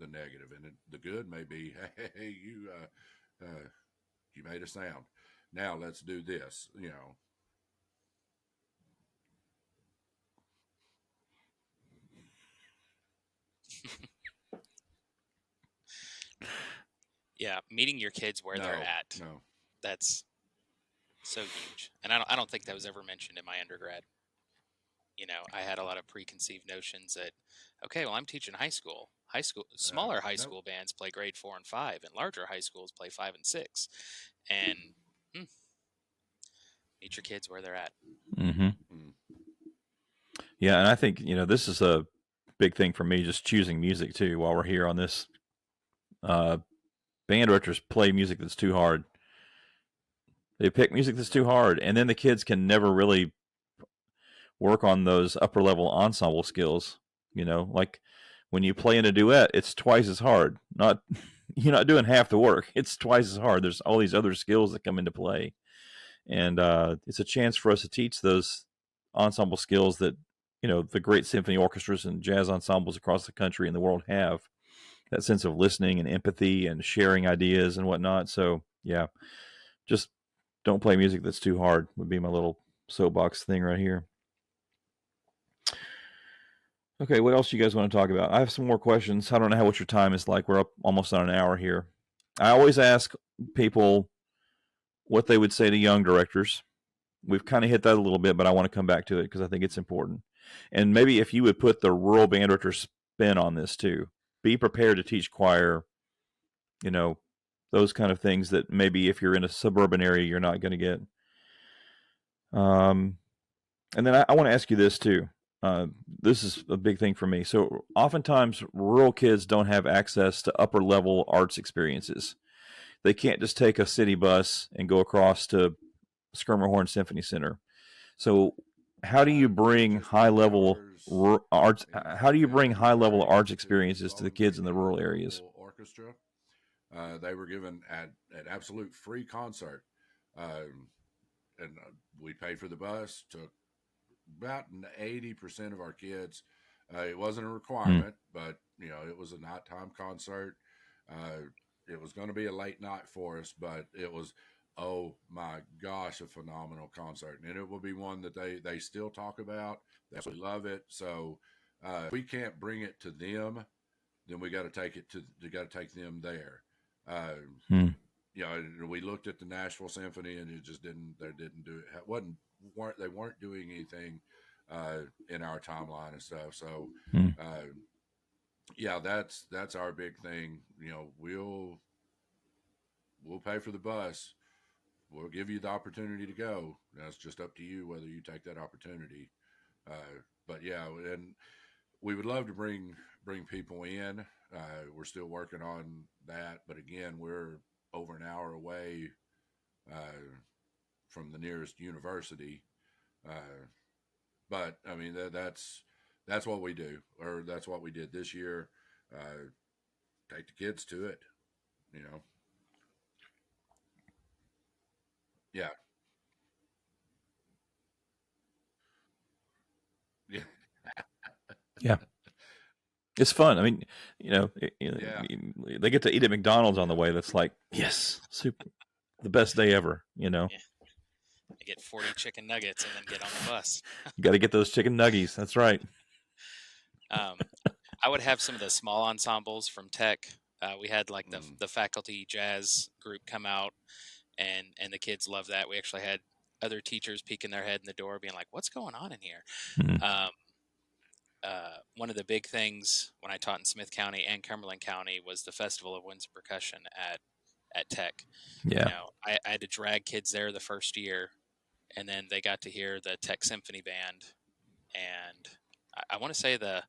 the negative. And the good may be, hey, you made a sound. Now let's do this, Yeah, meeting your kids where they're at. No. That's so huge. And I don't think that was ever mentioned in my undergrad. I had a lot of preconceived notions that, okay, well, I'm teaching high school. Smaller high school bands play grade 4 and 5, and larger high schools play 5 and 6. And meet your kids where they're at. Mm-hmm. Yeah, and I think this is a big thing for me, just choosing music too. While we're here on this band directors play music that's too hard. They pick music that's too hard, and then the kids can never really work on those upper level ensemble skills. Like when you play in a duet, it's twice as hard. Not You're not doing half the work. It's twice as hard. There's all these other skills that come into play, and it's a chance for us to teach those ensemble skills that the great symphony orchestras and jazz ensembles across the country and the world have. That sense of listening and empathy and sharing ideas and whatnot. So yeah, just don't play music that's too hard would be my little soapbox thing right here. Okay, what else do you guys want to talk about? I have some more questions. I don't know what your time is like. We're up almost on an hour here. I always ask people what they would say to young directors. We've kind of hit that a little bit, but I want to come back to it because I think it's important. And maybe if you would put the rural band director spin on this too. Be prepared to teach choir, those kind of things that maybe if you're in a suburban area, you're not going to get. And then I want to ask you this too. This is a big thing for me. So oftentimes rural kids don't have access to upper level arts experiences. They can't just take a city bus and go across to Skirmerhorn Symphony Center. So how do you bring high level arts? How do you bring high level arts experiences to the kids in the rural areas? Orchestra, they were given an absolute free concert, and we paid for the bus. Took about 80% of our kids. It wasn't a requirement, but it was a nighttime concert. It was going to be a late night for us, but it was, oh my gosh, a phenomenal concert. And it will be one that they still talk about. They absolutely love it. So if we can't bring it to them, then we got to take them there. We looked at the Nashville Symphony and it just didn't do it. They weren't doing anything in our timeline and stuff. So that's our big thing. We'll pay for the bus. We'll give you the opportunity to go. That's just up to you whether you take that opportunity. But yeah, and we would love to bring people in. We're still working on that, but again, we're over an hour away from the nearest university. But I mean that's what we do, or that's what we did this year. Take the kids to it, Yeah. Yeah. Yeah. It's fun. I mean, Yeah. they get to eat at McDonald's on the way. That's like, yes, super, the best day ever, Yeah. I get 40 chicken nuggets and then get on the bus. You got to get those chicken nuggies. That's right. I would have some of the small ensembles from Tech. We had like the faculty jazz group come out, and the kids loved that. We actually had other teachers peeking their head in the door being like, what's going on in here? One of the big things when I taught in Smith County and Cumberland County was the Festival of Winds and Percussion at Tech. Yeah. I had to drag kids there the first year, and then they got to hear the Tech Symphony Band. And I want to say the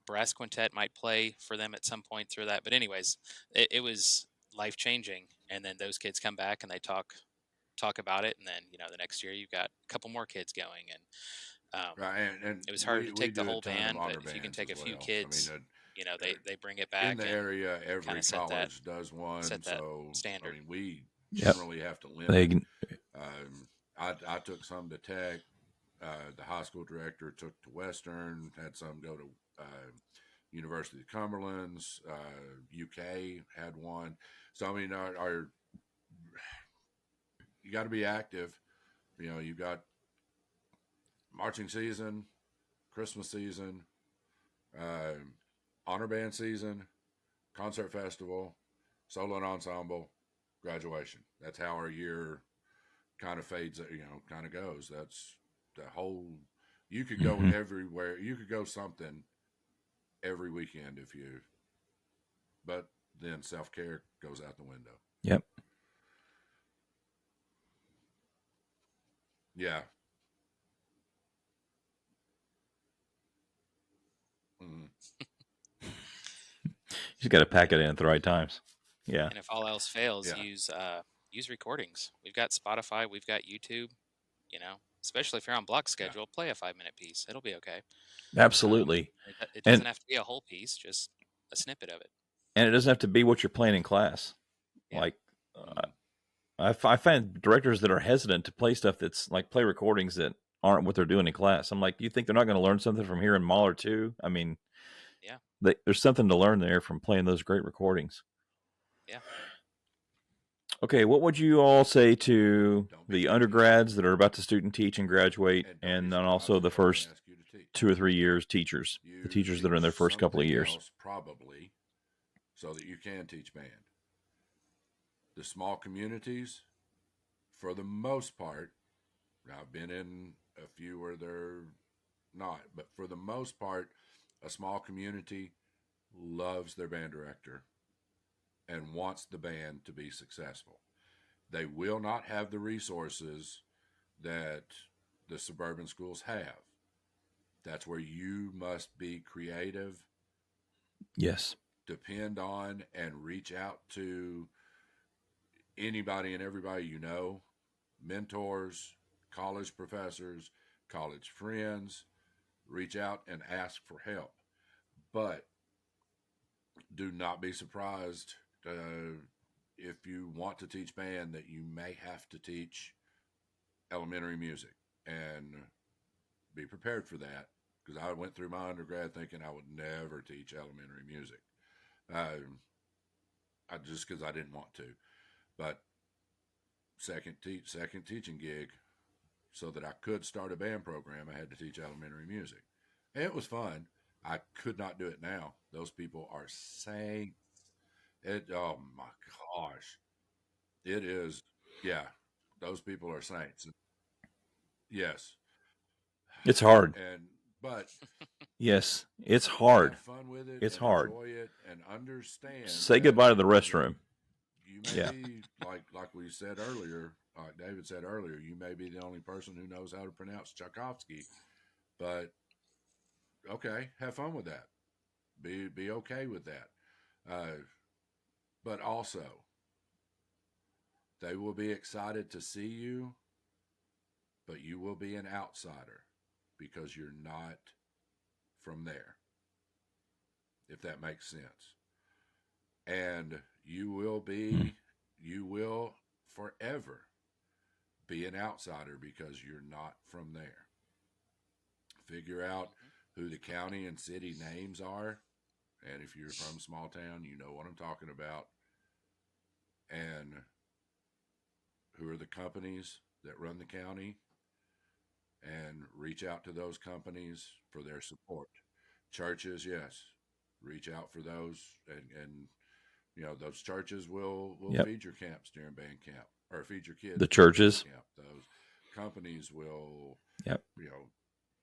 brass quintet might play for them at some point through that. But anyways, it was life-changing. And then those kids come back and they talk about it. And then, the next year you've got a couple more kids going. And right. And it was hard to take the whole band, but if you can take a few kids, they bring it back. In the area, every college does one. Set that so standard. I mean, we generally have to limit. I took some to Tech. The high school director took to Western, had some go to University of Cumberland's, UK had one. So, I mean, you got to be active. You've got marching season, Christmas season, honor band season, concert festival, solo and ensemble, graduation. That's how our year kind of fades, kind of goes. That's the whole, you could go everywhere. You could go something every weekend but then self-care goes out the window. Yep. Yeah. just got to pack it in at the right times. Yeah. And if all else fails, Yeah. use recordings. We've got Spotify, we've got YouTube. Especially if you're on block schedule, play a 5-minute piece. It'll be okay. Absolutely. It And doesn't have to be a whole piece, just a snippet of it. it doesn't have to be what you're playing in class. Yeah. Like, I find directors that are hesitant to play stuff that's like play recordings that aren't what they're doing in class. I'm like, do you think they're not going to learn something from hearing Mahler too? I mean, yeah, there's something to learn there from playing those great recordings. Yeah. Okay, what would you all say to the undergrads that are about to student teach and graduate, and then also the first 2 or 3 years teachers, the teachers that are in their first couple of years? Probably, so that you can teach band. The small communities, for the most part, I've been in a few where they're not, but for the most part, a small community loves their band director and wants the band to be successful. They will not have the resources that the suburban schools have. That's where you must be creative. Yes. Depend on and reach out to anybody and everybody you know, mentors, college professors, college friends. Reach out and ask for help. But do not be surprised if you want to teach band that you may have to teach elementary music, and be prepared for that, because I went through my undergrad thinking I would never teach elementary music. Just because I didn't want to. But second teaching gig, so that I could start a band program, I had to teach elementary music. And it was fun. I could not do it now. Those people are saints. Oh my gosh. It is, yeah. Those people are saints. Yes. It's hard. But yes, it's hard. Have fun with it. It's and hard. Enjoy it and understand. Say goodbye to the restroom. You may be like we said earlier, like David said earlier, you may be the only person who knows how to pronounce Tchaikovsky, but okay, have fun with that. Be okay with that. But also, they will be excited to see you, but you will be an outsider because you're not from there, if that makes sense. And you will forever be an outsider because you're not from there. Figure out who the county and city names are. And if you're from a small town, you know what I'm talking about. And who are the companies that run the county, and reach out to those companies for their support. Churches, yes, reach out for those, and those churches will feed your camps during band camp, or feed your kids. The churches, camp. Those companies will, yep,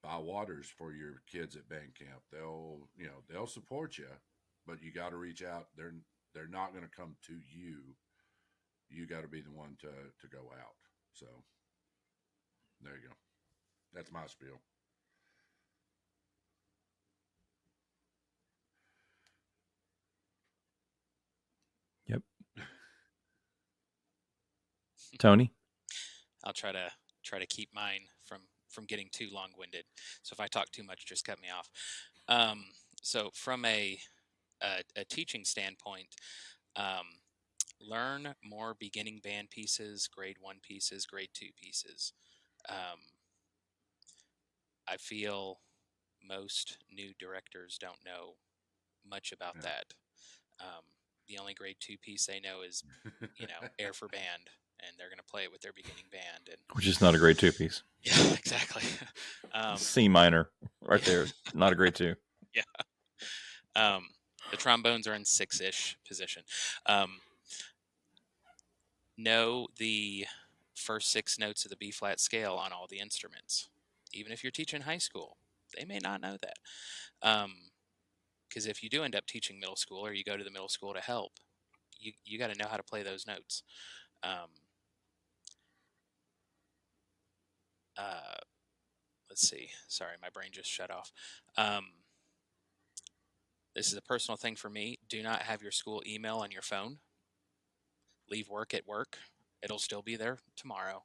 buy waters for your kids at band camp. They'll support you, but you got to reach out. They're not going to come to you. You got to be the one to go out. So there you go. That's my spiel. Yep. Tony? I'll try to keep mine from getting too long-winded. So if I talk too much, just cut me off. So from a teaching standpoint, learn more beginning band pieces, grade 1 pieces, grade 2 pieces. I feel most new directors don't know much about that. The only grade 2 piece they know is, Air for Band, and they're going to play it with their beginning band. Which is not a grade 2 piece. Yeah, exactly. C minor, right there. Not a grade 2. Yeah. The trombones are in 6-ish position. Know the first 6 notes of the B-flat scale on all the instruments. Even if you're teaching high school, they may not know that. Because if you do end up teaching middle school, or you go to the middle school to help, you got to know how to play those notes. Let's see. Sorry, my brain just shut off. this is a personal thing for me. Do not have your school email on your phone. Leave work at work. It'll still be there tomorrow,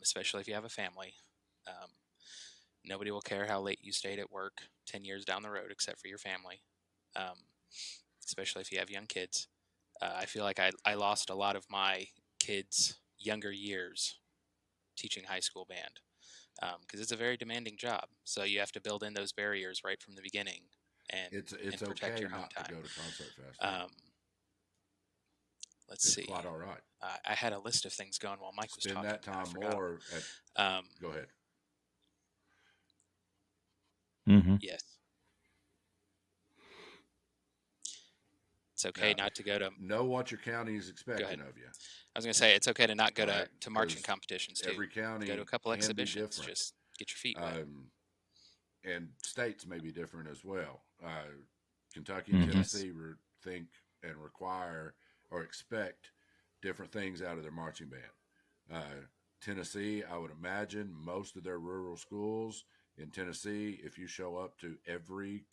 especially if you have a family. Um, Nobody will care how late you stayed at work 10 years down the road except for your family, um, especially if you have young kids. I feel like I lost a lot of my kids' younger years teaching high school band because it's a very demanding job. So you have to build in those barriers right from the beginning and It's protect okay your home not time. to go to concert festival. Let's It's see. quite all right. I had a list of things going while Mike was Spend talking. that time I forgot. more at. Go ahead. Mm-hmm. Yes. It's okay not to go to. Know what your county is expecting of you. I was going to say it's okay to not go Right, to marching 'cause competitions too. Every county Go to a couple can be exhibitions. different. Just get your feet wet. And states may be different as well. Kentucky Mhm. and Tennessee think and require or expect different things out of their marching band. Tennessee, I would imagine most of their rural schools in Tennessee, if you show up to every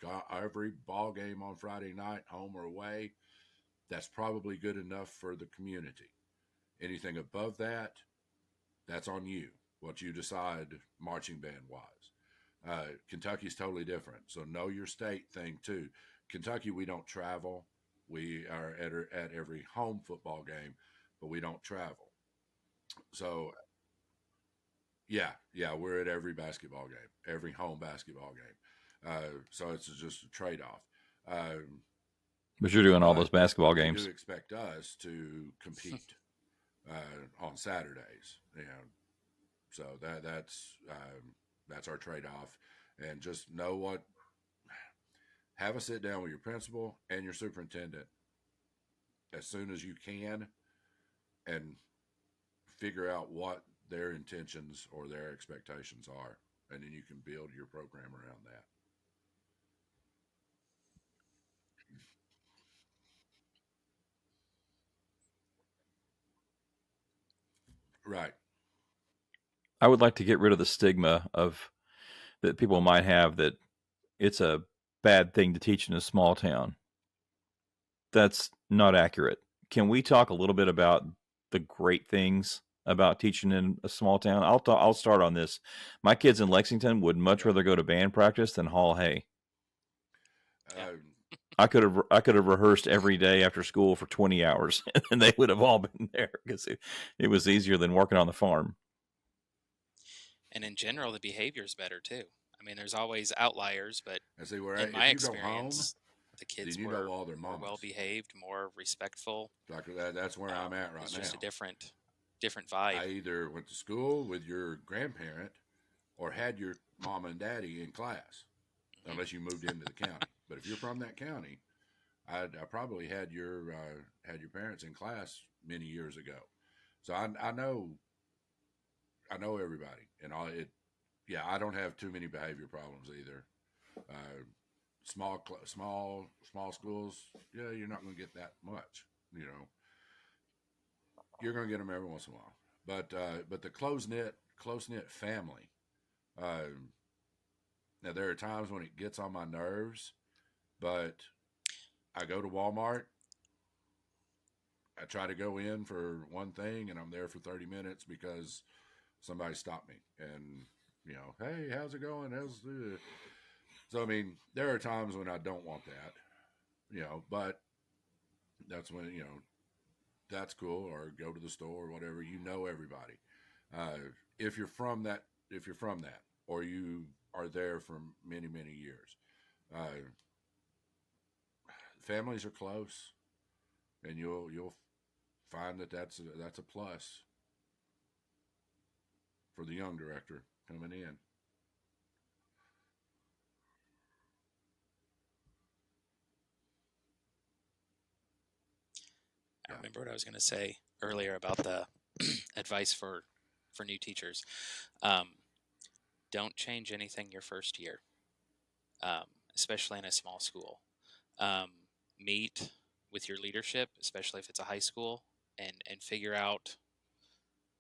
ball game on Friday night, home or away, that's probably good enough for the community. Anything above that, that's on you, what you decide marching band wise. Kentucky's totally different. So know your state thing too. Kentucky, we don't travel. We are at every home football game, but we don't travel. So yeah, we're at every basketball game, every home basketball game. So it's just a trade-off. But you're doing all those basketball They games. do expect us to compete on Saturdays, so that's our trade-off. And just know what. Have a sit down with your principal and your superintendent as soon as you can, and figure out what their intentions or their expectations are, and then you can build your program around that. Right. I would like to get rid of the stigma of that people might have that it's a bad thing to teach in a small town. That's not accurate. Can we talk a little bit about the great things about teaching in a small town? I'll start on this. My kids in Lexington would much rather go to band practice than haul hay. I could have rehearsed every day after school for 20 hours, and they would have all been there because it was easier than working on the farm. And in general, the behavior is better too. I mean, there's always outliers, but in my experience, the kids were more well behaved, more respectful. That's where I'm at right now. It's just a different vibe. I either went to school with your grandparent or had your mom and daddy in class, unless you moved into the county. But if you're from that county, I probably had your parents in class many years ago. So I know everybody, and I don't have too many behavior problems either. Small schools, you're not going to get that much. You're going to get them every once in a while. But the close knit family. Now there are times when it gets on my nerves, but I go to Walmart. I try to go in for one thing, and I'm there for 30 minutes because somebody stopped me and, hey, how's it going? So, I mean, there are times when I don't want that, but that's when, that's cool, or go to the store or whatever, everybody. If you're from that, or you are there for many, many years, families are close, and you'll find that's a plus for the young director coming in. I remember what I was going to say earlier about the advice for new teachers. Don't change anything your first year, especially in a small school. Meet with your leadership, especially if it's a high school, and figure out,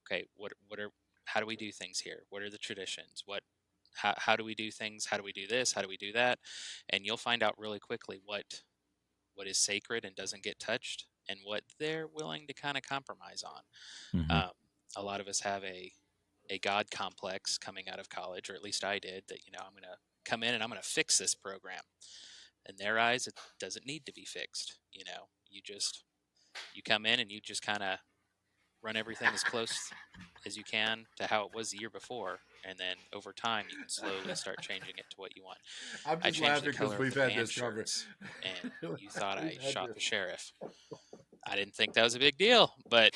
okay, how do we do things here? What are the traditions? How do we do things? How do we do this? How do we do that? And you'll find out really quickly what is sacred and doesn't get touched, and what they're willing to kind of compromise on. Mhm. A lot of us have a God complex coming out of college, or at least I did, that, I'm going to come in and I'm going to fix this program. In their eyes, it doesn't need to be fixed. You come in and you just kind of run everything as close as you can to how it was the year before, and then over time you can slowly start changing it to what you want. I'm I just changed laughing the color because of we've the had band this shirts, conversation. and you thought I We've had shot this. the sheriff. I didn't think that was a big deal, but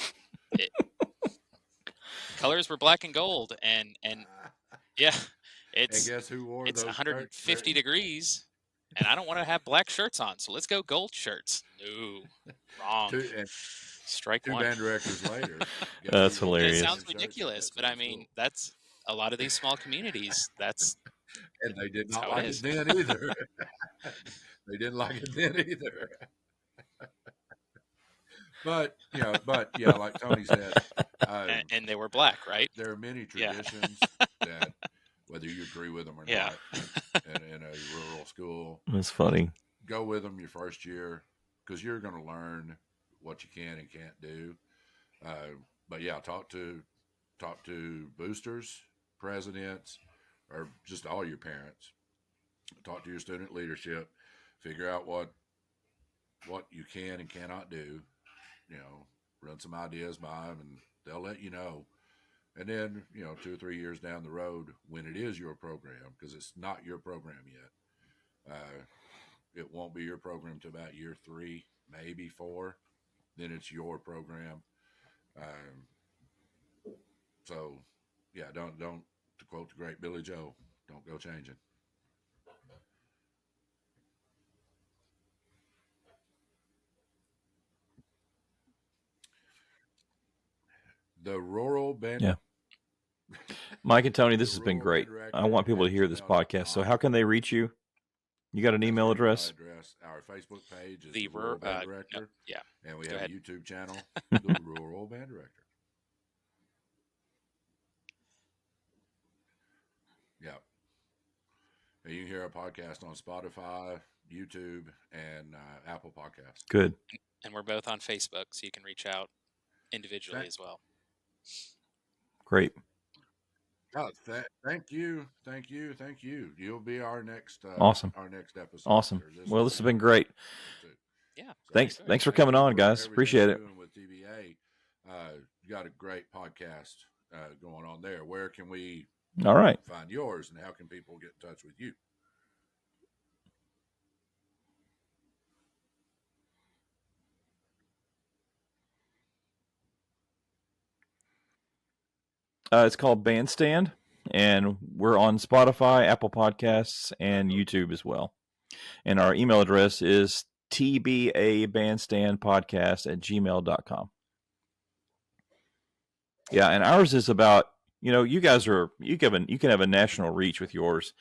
colors were black and gold, and yeah, And it's guess who wore it's those 150 shirts? degrees, and I don't want to have black shirts on, so let's go gold shirts. No, wrong. Strike Two one. band directors later. That's who wore hilarious. It the sounds same shirts at ridiculous, that but I same mean, school. that's a lot of these small communities. And they did not how it like is. it then either. They didn't like it then either. But yeah, like Tony said, And they were black, right? there are many Yeah. traditions that, whether you agree with them or Yeah. not, in a rural school, That's funny. go with them your first year, because you're going to learn what you can and can't do. But yeah, talk to boosters, presidents, or just all your parents. Talk to your student leadership. Figure out what you can and cannot do. Run some ideas by them, and they'll let you know. And then 2 or 3 years down the road, when it is your program, because it's not your program yet, it won't be your program till about year 3, maybe 4. Then it's your program. So yeah, don't, to quote the great Billy Joe, don't go changing. The rural band. Yeah. Mike and Tony, this The has been rural great. band I want people to director hear at this podcast. So gmail.com. how can they reach you? You got an That's email our address? Our Facebook page is The the Rural Band no, Director, yeah. and we Go have ahead. a YouTube channel, the Rural Band Director. Yeah. And you can hear our podcast on Spotify, YouTube, and Apple Podcasts. Good. And we're both on Facebook, so you can reach out individually as well. Great. Oh, thank you. You'll be our next Awesome. Our next episode. Awesome. Well, this has been great. Yeah. Thanks for coming on, guys. Appreciate it. With TBA, you got a great podcast going on there. Where can we All right. find yours, and how can people get in touch with you? It's called Bandstand, and we're on Spotify, Apple Podcasts, and YouTube as well. And our email address is tbabandstandpodcast@gmail.com. Yeah, and ours is about, you guys are, you can have a national reach with yours.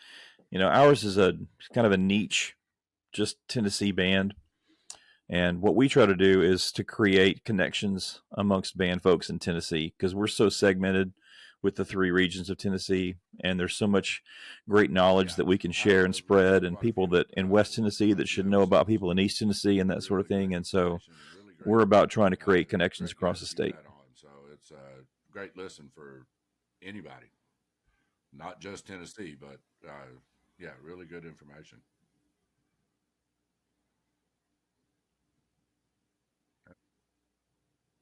Ours is a kind of a niche, just Tennessee band. And what we try to do is to create connections amongst band folks in Tennessee, because we're so segmented with the 3 regions of Tennessee, and there's so much great knowledge that we can share and spread, and people that in West Tennessee that should know about people in East Tennessee and that sort of thing. And so we're about trying to create connections across the state. So it's a great listen for anybody, not just Tennessee, but yeah, really good information.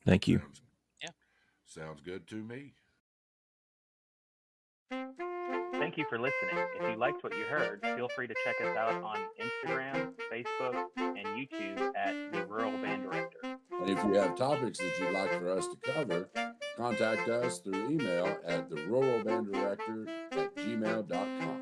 Thank you. Sounds good to me. Thank you for listening. If you liked what you heard, feel free to check us out on Instagram, Facebook, and YouTube at The Rural Band Director. And if you have topics that you'd like for us to cover, contact us through email at theruralbanddirector@gmail.com.